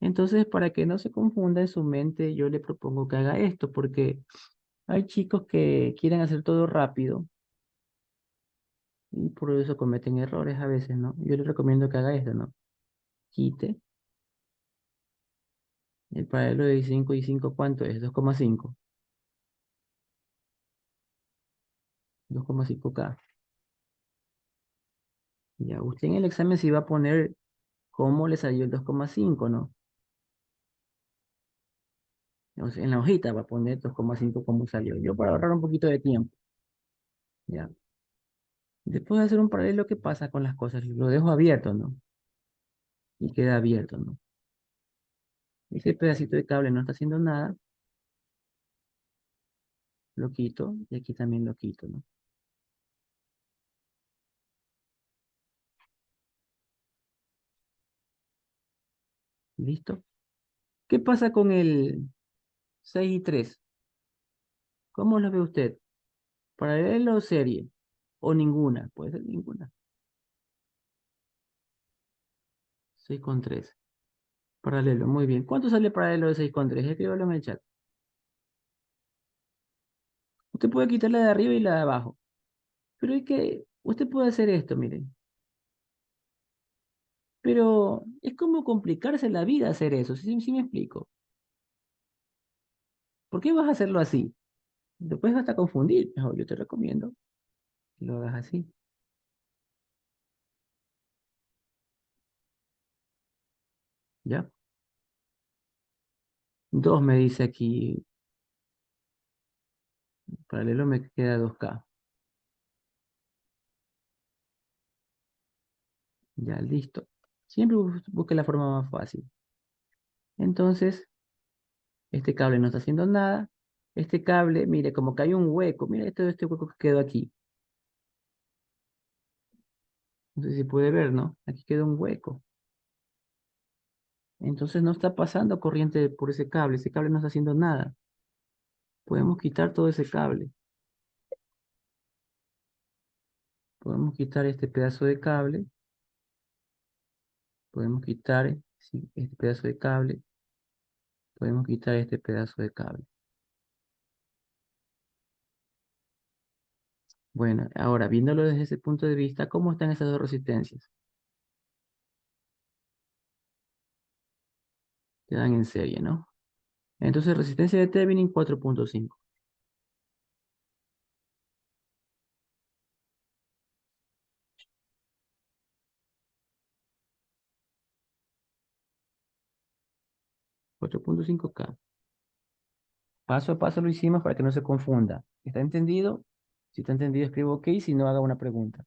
Entonces, para que no se confunda en su mente, yo le propongo que haga esto, porque hay chicos que quieren hacer todo rápido y por eso cometen errores a veces, ¿no? Yo le recomiendo que haga esto, ¿no? Quite el paralelo de 5 y 5, ¿cuánto es? 2,5. 2,5K. Ya, usted en el examen sí va a poner cómo le salió el 2,5, ¿no? O sea, en la hojita va a poner 2,5 cómo salió. Yo para ahorrar un poquito de tiempo, ¿ya? Después de hacer un paralelo, ¿qué pasa con las cosas? Lo dejo abierto, ¿no? Y queda abierto, ¿no? Ese pedacito de cable no está haciendo nada, lo quito y aquí también lo quito, ¿no? ¿Listo? ¿Qué pasa con el 6 y 3? ¿Cómo lo ve usted? ¿Paralelo o serie? ¿O ninguna? Puede ser ninguna. 6,3. Paralelo, muy bien. ¿Cuánto sale paralelo de 6,3? Escríbalo en el chat. Usted puede quitar la de arriba y la de abajo. Pero es que usted puede hacer esto, miren. Pero es como complicarse la vida hacer eso, ¿sí me explico? ¿Por qué vas a hacerlo así? Después vas a confundir. Mejor yo te recomiendo que lo hagas así. ¿Ya? 2 me dice aquí. Paralelo me queda 2K. Ya, listo. Siempre busque la forma más fácil. Entonces, este cable no está haciendo nada. Este cable, mire, como que hay un hueco. Mira este hueco que quedó aquí. No sé si puede ver, ¿no? Aquí queda un hueco. Entonces no está pasando corriente por ese cable. Ese cable no está haciendo nada. Podemos quitar todo ese cable. Podemos quitar este pedazo de cable. Podemos quitar sí, este pedazo de cable. Podemos quitar este pedazo de cable. Bueno, ahora viéndolo desde ese punto de vista, ¿cómo están esas dos resistencias? Quedan en serie, ¿no? Entonces resistencia de Thevenin 4.5. 4.5K. Paso a paso lo hicimos para que no se confunda. ¿Está entendido? Si está entendido, escribo OK, si no, haga una pregunta.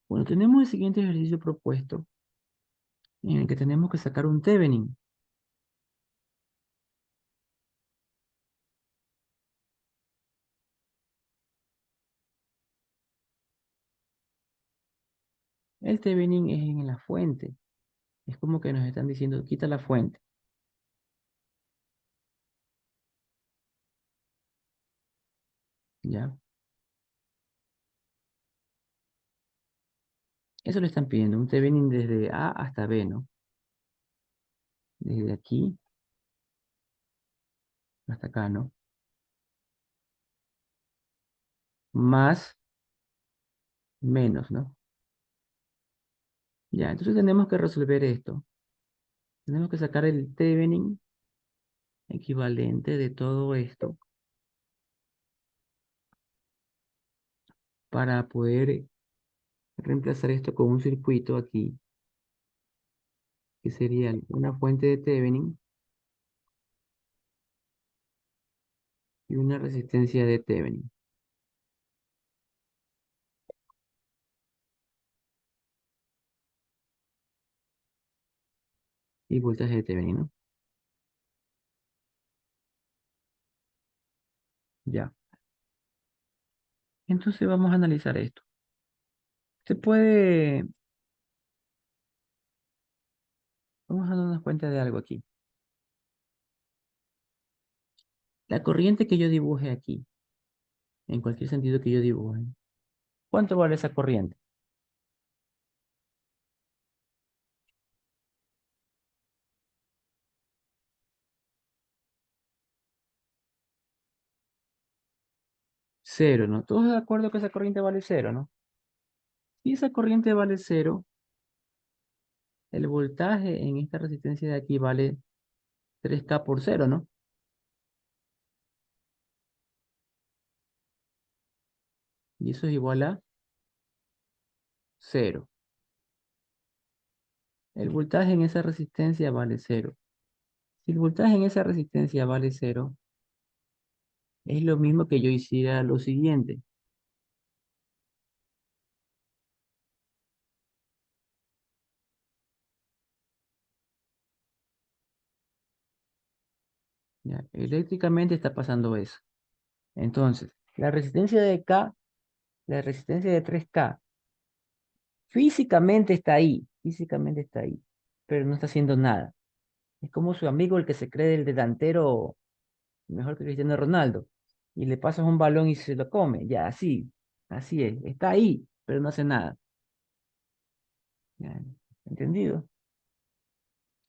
Bueno, tenemos el siguiente ejercicio propuesto, en el que tenemos que sacar un Thevenin. El Thevenin es en la fuente. Es como que nos están diciendo, quita la fuente. ¿Ya? Eso le están pidiendo, un Thevenin desde A hasta B, ¿no? Desde aquí hasta acá, ¿no? Más, menos, ¿no? Ya, entonces tenemos que resolver esto. Tenemos que sacar el Thevenin equivalente de todo esto para poder reemplazar esto con un circuito aquí, que sería una fuente de Thevenin y una resistencia de Thevenin y voltaje de Thevenin, ¿no? Ya. Entonces vamos a analizar esto. Se puede, vamos a darnos cuenta de algo aquí. La corriente que yo dibuje aquí, en cualquier sentido que yo dibuje, ¿cuánto vale esa corriente? Cero, ¿no? Todos de acuerdo que esa corriente vale cero, ¿no? Si esa corriente vale cero, el voltaje en esta resistencia de aquí vale 3K por cero, ¿no? Y eso es igual a cero. El voltaje en esa resistencia vale cero. Si el voltaje en esa resistencia vale cero, es lo mismo que yo hiciera lo siguiente. ¿Ya? Eléctricamente está pasando eso. Entonces, la resistencia de K, la resistencia de 3K, físicamente está ahí, pero no está haciendo nada. Es como su amigo el que se cree el delantero mejor que Cristiano Ronaldo. y le pasas un balón y se lo come. Ya, así es. Está ahí, pero no hace nada. Ya, ¿entendido?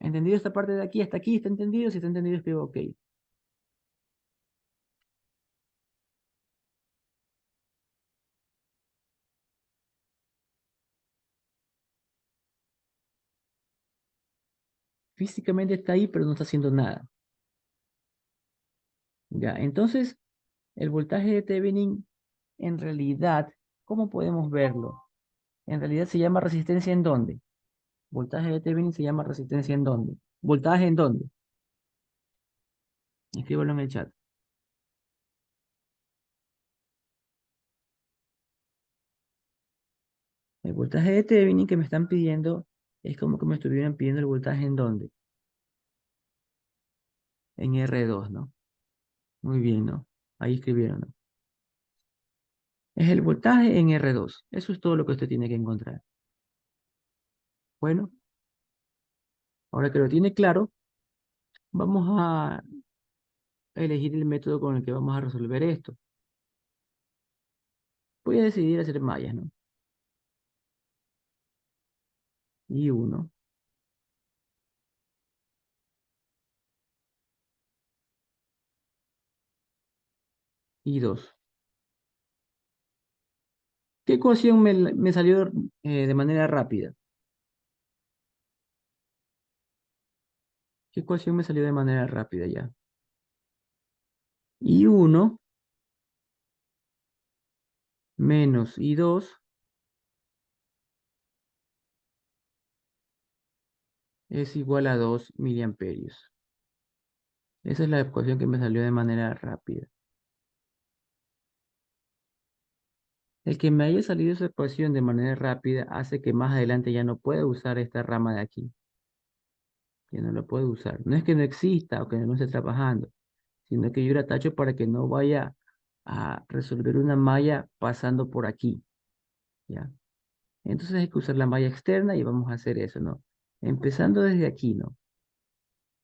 ¿Entendido esta parte de aquí? ¿Hasta aquí está entendido? Si está entendido, escribo OK. Físicamente está ahí, pero no está haciendo nada. Ya, entonces, el voltaje de Thevenin, en realidad, ¿cómo podemos verlo? En realidad se llama resistencia ¿en dónde? Voltaje de Thevenin se llama resistencia ¿en dónde? ¿Voltaje en dónde? Escríbalo en el chat. El voltaje de Thevenin que me están pidiendo es como que me estuvieran pidiendo el voltaje ¿en dónde? En R2, ¿no? Muy bien, ¿no? Ahí escribieron, ¿no? Es el voltaje en R2. Eso es todo lo que usted tiene que encontrar. Bueno, ahora que lo tiene claro, vamos a elegir el método con el que vamos a resolver esto. Voy a decidir hacer mallas, ¿no? Y uno, y dos. ¿Qué ecuación me salió de manera rápida? ¿Qué ecuación me salió de manera rápida ya? Y uno menos y 2 es igual a 2 miliamperios. Esa es la ecuación que me salió de manera rápida. El que me haya salido esa ecuación de manera rápida hace que más adelante ya no pueda usar esta rama de aquí. Ya no la puedo usar. No es que no exista o que no esté trabajando, sino que yo la tacho para que no vaya a resolver una malla pasando por aquí, ¿ya? Entonces hay que usar la malla externa y vamos a hacer eso, ¿no? Empezando desde aquí, ¿no?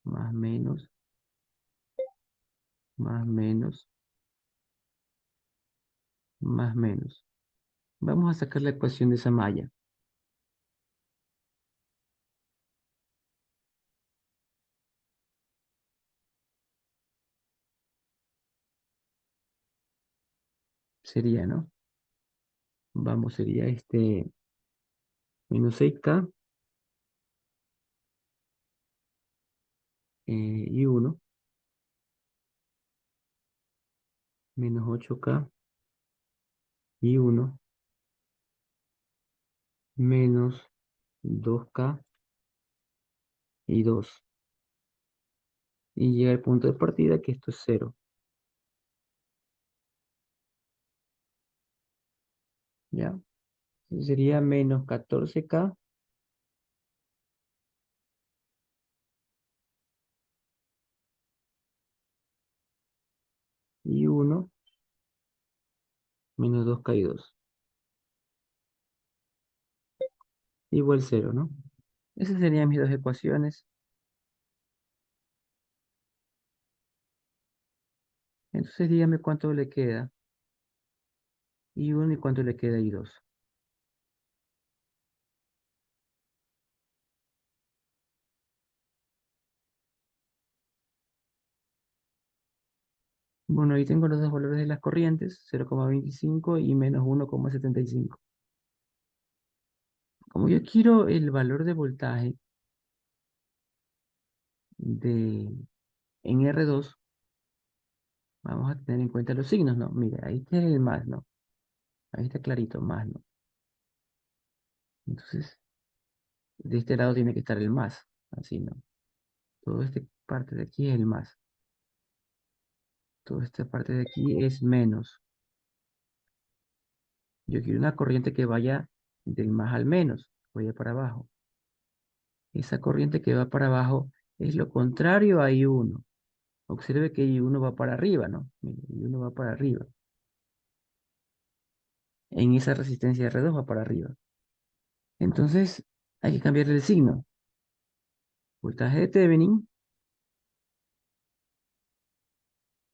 Más menos, más menos, más menos. Vamos a sacar la ecuación de esa malla. Sería, ¿no? Vamos, sería este menos 6K y uno menos 8K y uno menos 2K y 2. Y llega el punto de partida que esto es cero. ¿Ya? Sería menos 14K y uno menos 2K y 2. Igual cero, ¿no? Esas serían mis dos ecuaciones. Entonces dígame cuánto le queda y uno y cuánto le queda y 2. Bueno, ahí tengo los dos valores de las corrientes, 0,25 y menos 1,75. Como yo quiero el valor de voltaje de, en R2, vamos a tener en cuenta los signos, ¿no? Mira, ahí está el más, ¿no? Ahí está clarito, más, ¿no? Entonces, de este lado tiene que estar el más, así, ¿no? Toda esta parte de aquí es el más. Toda esta parte de aquí es menos. Yo quiero una corriente que vaya del más al menos, vaya para abajo. Esa corriente que va para abajo es lo contrario a I1. Observe que I1 va para arriba, ¿no? Mire, I1 va para arriba. En esa resistencia R2 va para arriba. Entonces, hay que cambiarle el signo. Voltaje de Thevenin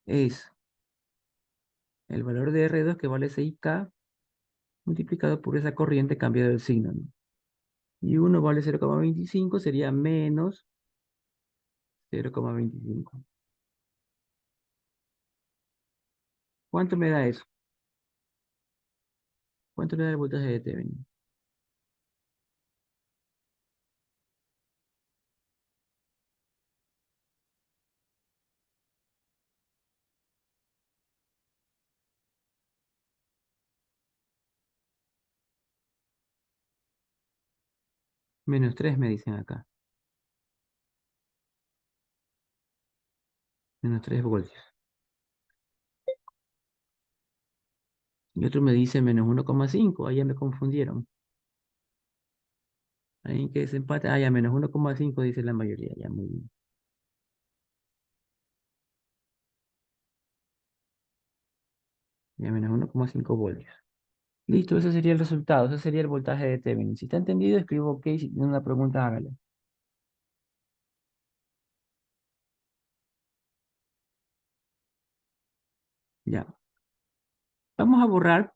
es El valor de R2 que vale 6K multiplicado por esa corriente cambiado el signo, ¿no? Y uno vale 0,25, sería menos 0,25. ¿Cuánto me da eso? ¿Cuánto le da el voltaje de Thevenin? Menos 3 me dicen acá. Menos 3 voltios. Y otro me dice menos 1,5. Ahí ya me confundieron. Ahí que desempate. Ah, ya menos 1,5 dice la mayoría. Ya muy bien. Ya menos 1,5 voltios. Listo, ese sería el resultado. Ese sería el voltaje de Thevenin. Si está entendido, escribo OK. Si tiene una pregunta, hágale. Ya. Vamos a borrar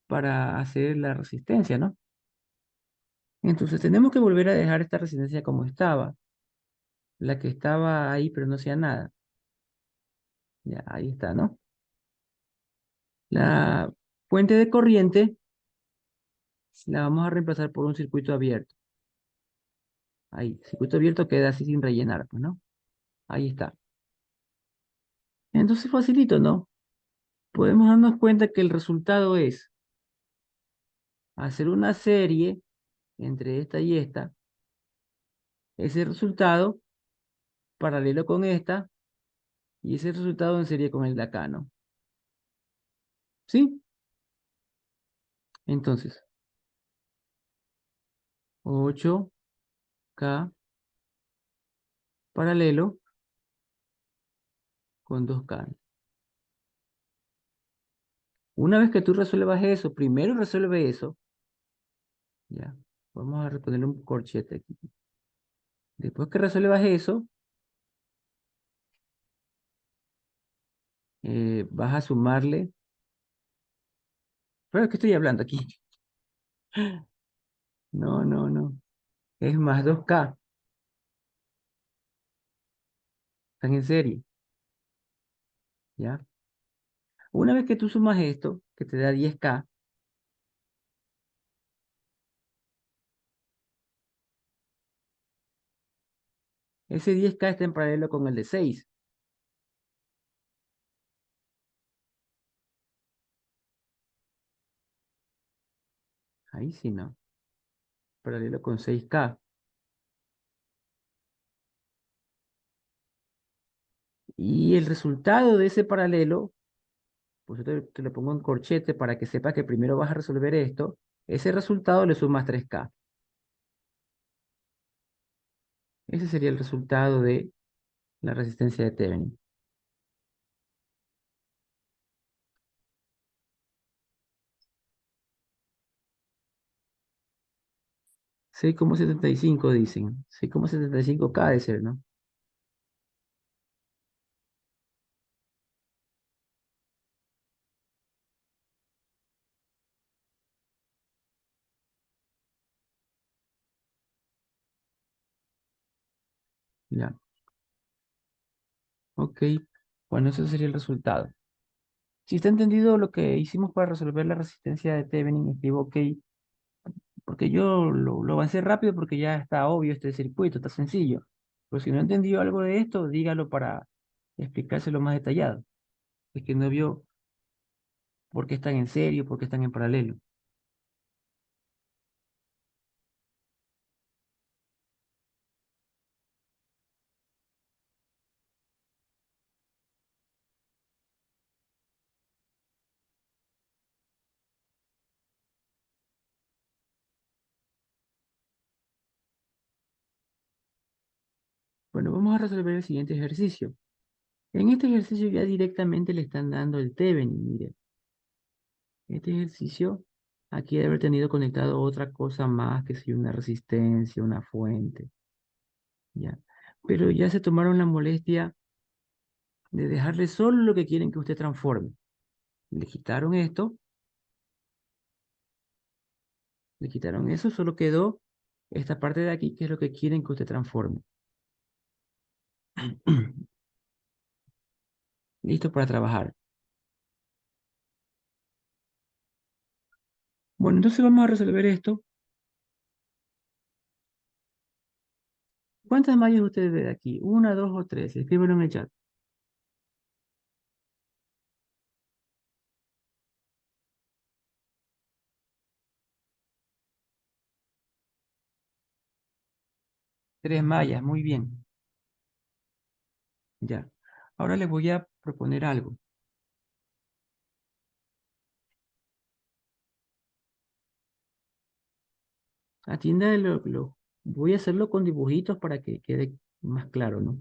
para hacer la resistencia, ¿no? Entonces tenemos que volver a dejar esta resistencia como estaba. La que estaba ahí, pero no hacía nada. Ya, ahí está, ¿no? La fuente de corriente la vamos a reemplazar por un circuito abierto. Ahí, circuito abierto queda así sin rellenar, pues, ¿no? Ahí está. Entonces facilito, ¿no? Podemos darnos cuenta que el resultado es hacer una serie entre esta y esta. Ese resultado paralelo con esta y ese resultado en serie con el de acá, ¿no? ¿Sí? Entonces, 8K paralelo con 2K. Una vez que tú resuelvas eso, primero resuelve eso, ya. Vamos a ponerle un corchete aquí. Después que resuelvas eso, vas a sumarle. ¿Pero qué estoy hablando aquí? No, no, no. Es más 2K. Están en serie, ¿ya? Una vez que tú sumas esto, que te da 10K, ese 10K está en paralelo con el de 6. Ahí sí, ¿no? Paralelo con 6K. Y el resultado de ese paralelo, pues yo te lo pongo en corchete para que sepas que primero vas a resolver esto. Ese resultado le sumas 3K. Ese sería el resultado de la resistencia de Thevenin. 6,75 dicen. 6,75K de ser, ¿no? Ya. Ok. Bueno, ese sería el resultado. Si está entendido lo que hicimos para resolver la resistencia de Thevenin, escribo OK, porque yo lo avancé rápido porque ya está obvio este circuito, está sencillo. Pero si no entendió algo de esto, dígalo para explicárselo más detallado. Es que no vio por qué están en serio, por qué están en paralelo. Bueno, vamos a resolver el siguiente ejercicio. En este ejercicio ya directamente le están dando el Thevenin, mire. Este ejercicio aquí debe haber tenido conectado otra cosa más que si una resistencia, una fuente, ya. Pero ya se tomaron la molestia de dejarle solo lo que quieren que usted transforme. Le quitaron esto, le quitaron eso, solo quedó esta parte de aquí, que es lo que quieren que usted transforme. Listo para trabajar. Bueno, entonces vamos a resolver esto. ¿Cuántas mallas usted ve aquí? ¿Una, dos o tres? Escríbelo en el chat. Tres mallas, muy bien. Ya. Ahora les voy a proponer algo. Atienda voy a hacerlo con dibujitos para que quede más claro, ¿no?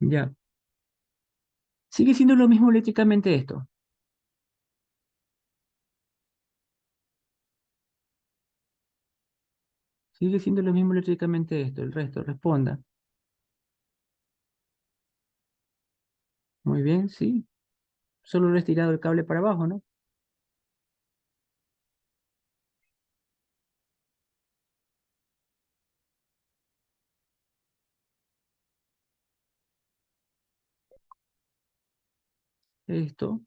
Ya. Sigue siendo lo mismo eléctricamente esto. Sigue siendo lo mismo eléctricamente esto. El resto, responda. Muy bien, sí. Solo le he estirado el cable para abajo, ¿no? Esto,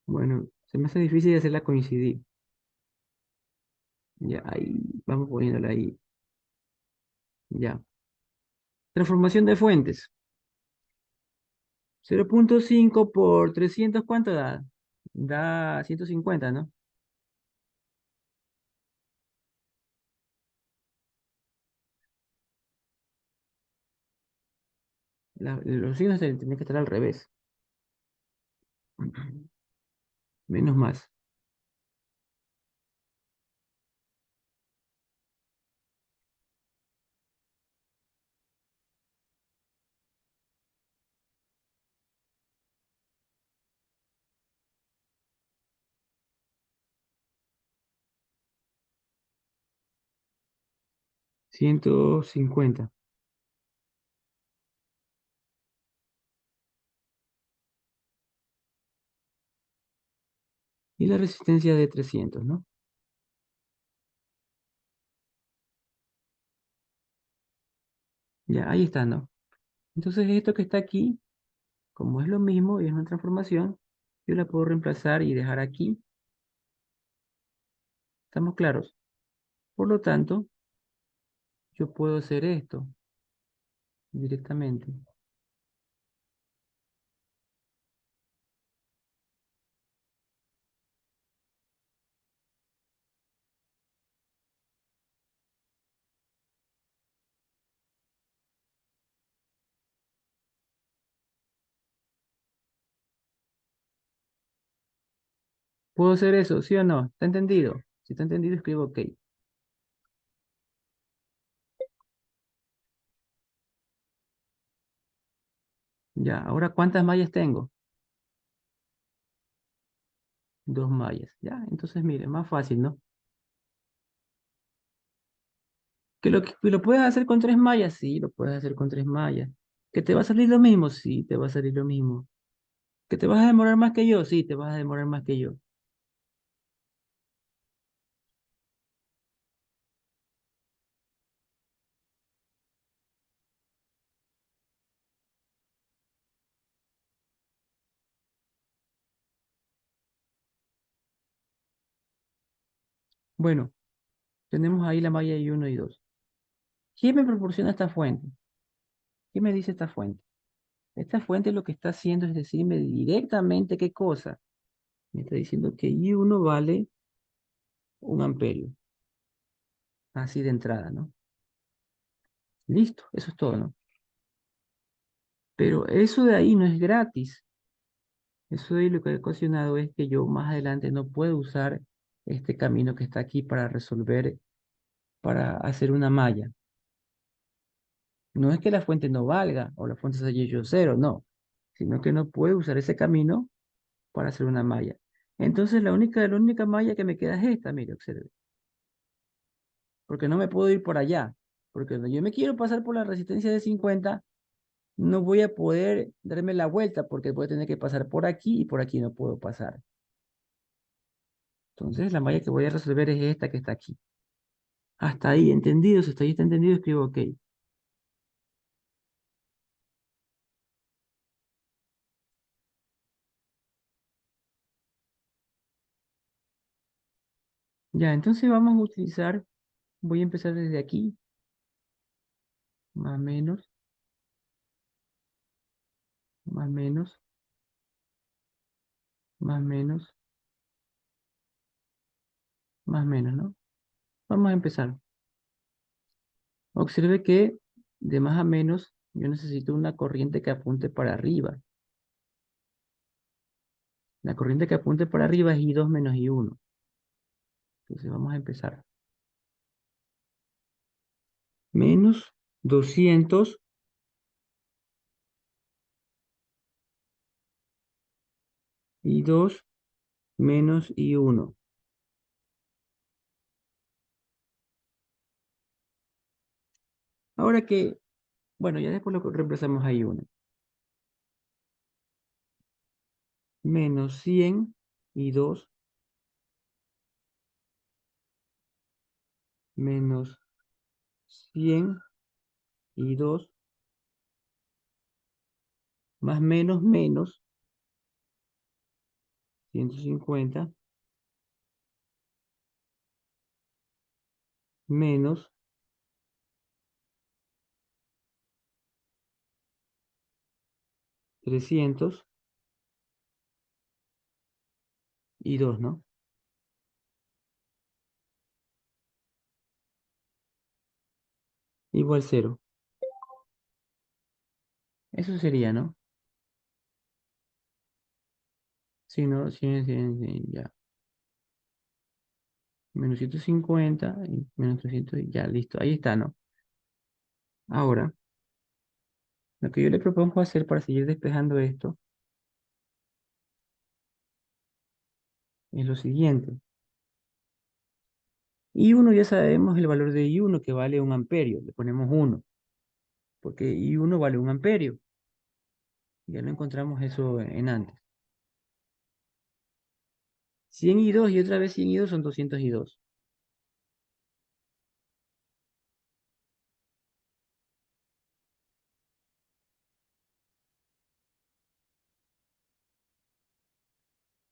bueno, se me hace difícil hacerla coincidir. Ya, ahí, vamos poniéndola ahí. Ya. Transformación de fuentes. 0,5 por 300, ¿cuánto da? Da 150, ¿no? Los signos tienen que estar al revés. Menos más. 150. Y la resistencia de 300, ¿no? Ya, ahí está, ¿no? Entonces esto que está aquí, como es lo mismo y es una transformación, yo la puedo reemplazar y dejar aquí. ¿Estamos claros? Por lo tanto, yo puedo hacer esto directamente. ¿Puedo hacer eso? ¿Sí o no? ¿Está entendido? Si está entendido, escribo OK. Ya, ahora ¿cuántas mallas tengo? Dos mallas. Ya, entonces mire, más fácil, ¿no? Que lo puedes hacer con tres mallas, sí, lo puedes hacer con tres mallas. ¿Que te va a salir lo mismo? Sí, te va a salir lo mismo. ¿Que te vas a demorar más que yo? Sí, te vas a demorar más que yo. Bueno, tenemos ahí la malla y uno y dos. ¿Quién me proporciona esta fuente? ¿Qué me dice esta fuente? Esta fuente lo que está haciendo es decirme directamente qué cosa. Me está diciendo que I1 vale 1 amperio. Así de entrada, ¿no? Listo, eso es todo, ¿no? Pero eso de ahí no es gratis. Eso de ahí lo que ha ocasionado es que yo más adelante no puedo usar este camino que está aquí para resolver, para hacer una malla. No es que la fuente no valga o la fuente se haya hecho cero, no, sino que no puedo usar ese camino para hacer una malla. Entonces la única malla que me queda es esta, mire, observe, porque no me puedo ir por allá, porque cuando yo me quiero pasar por la resistencia de 50, no voy a poder darme la vuelta porque voy a tener que pasar por aquí y por aquí no puedo pasar. Entonces la malla que voy a resolver es esta que está aquí. Hasta ahí, entendido, si hasta ahí está entendido, escribo OK. Ya, entonces vamos a utilizar, voy a empezar desde aquí, más o menos, más o menos, más o menos, más o menos, ¿no? Vamos a empezar. Observe que de más a menos yo necesito una corriente que apunte para arriba. La corriente que apunte para arriba es I2 menos I1. Entonces vamos a empezar. Menos 200 I2 menos I1. Ahora que, bueno, ya después lo reemplazamos a I1. Menos 100 I2 menos 100 I2 más menos menos 150 menos 300 I2, ¿no? Igual cero. Eso sería, ¿no? Si no, 100, 100, 100, ya. Menos 150 y menos 300 y ya, listo. Ahí está, ¿no? Ahora, lo que yo le propongo hacer para seguir despejando esto es lo siguiente. I1 ya sabemos el valor de I1 que vale 1 amperio. Le ponemos 1 porque I1 vale 1 amperio. Ya lo encontramos eso en antes. 100 I2 y otra vez 100 I2 son 200 I2.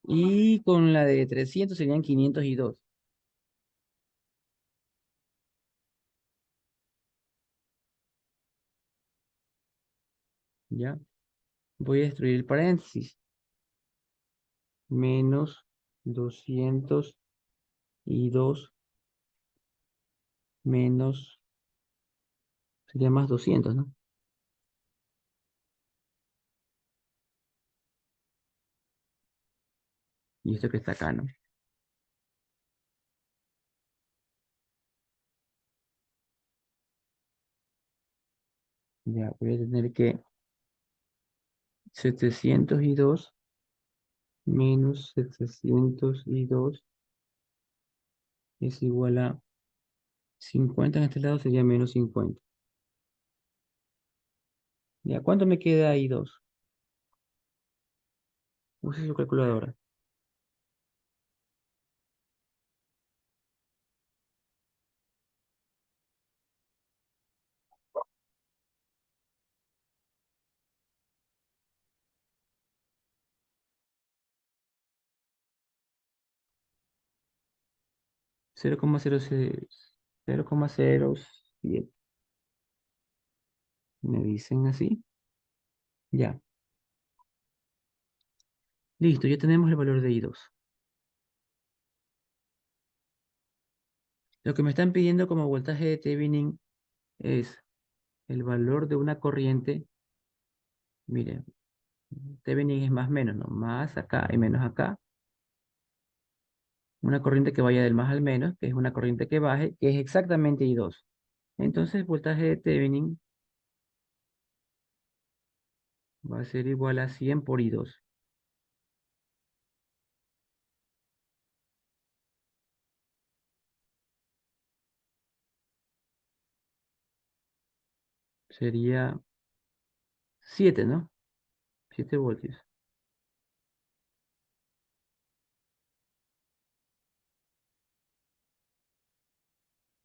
Y con la de 300 serían 500 I2. ¿Ya? Voy a destruir el paréntesis. Menos 200 I2 menos, sería más 200, ¿no? Y esto que está acá, ¿no? Ya, voy a tener que 702 menos 702 es igual a 50 en este lado sería menos 50. Ya, ¿cuánto me queda ahí 2? Use su calculadora. 0,06, 0,07. Me dicen así. Ya. Listo, ya tenemos el valor de I2. Lo que me están pidiendo como voltaje de Thevenin es el valor de una corriente. Miren, Thevenin es más menos, ¿no? Más acá y menos acá. Una corriente que vaya del más al menos, que es una corriente que baje, que es exactamente I2. Entonces, voltaje de Thevenin va a ser igual a 100 por I2. Sería 7, ¿no? 7 voltios.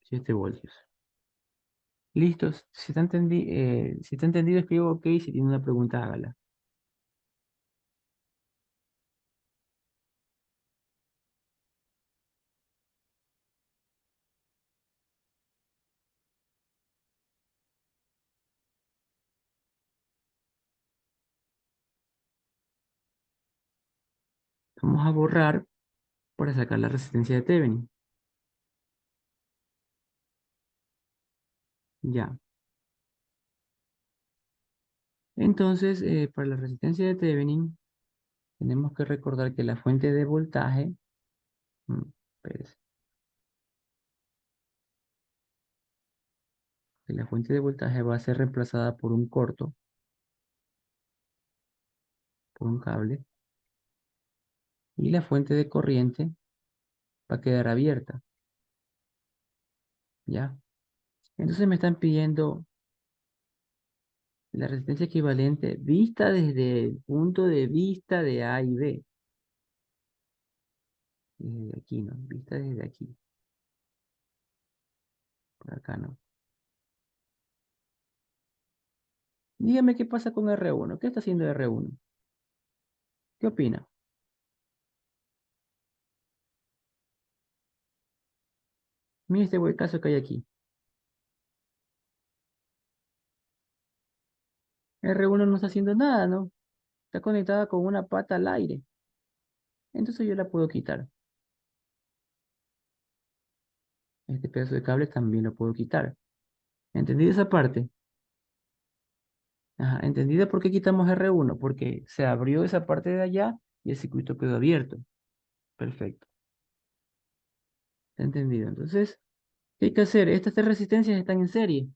7 voltios. Listos. Si está entendido, escribo OK. Si tiene una pregunta, hágala. Vamos a borrar para sacar la resistencia de Thevenin. Ya. Entonces, para la resistencia de Thevenin, tenemos que recordar que la fuente de voltaje, mm, espérese, que la fuente de voltaje va a ser reemplazada por un corto, por un cable, y la fuente de corriente va a quedar abierta. ¿Ya? Entonces me están pidiendo la resistencia equivalente vista desde el punto de vista de A y B. Desde aquí, ¿no? Vista desde aquí. Por acá, ¿no? Dígame qué pasa con R1. ¿Qué está haciendo R1? ¿Qué opina? Mire este caso que hay aquí. R1 no está haciendo nada, ¿no? Está conectada con una pata al aire. Entonces yo la puedo quitar. Este pedazo de cable también lo puedo quitar. ¿Entendido esa parte? Ajá, ¿entendida por qué quitamos R1? Porque se abrió esa parte de allá y el circuito quedó abierto. Perfecto. ¿Está entendido? Entonces, ¿qué hay que hacer? Estas tres resistencias están en serie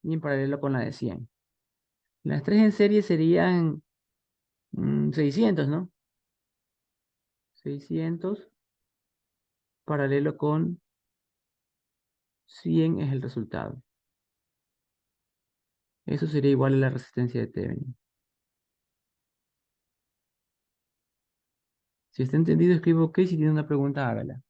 y en paralelo con la de 100. Las tres en serie serían 600, ¿no? 600 paralelo con 100 es el resultado. Eso sería igual a la resistencia de Thevenin. Si está entendido, escribo OK. Si tiene una pregunta, hágala.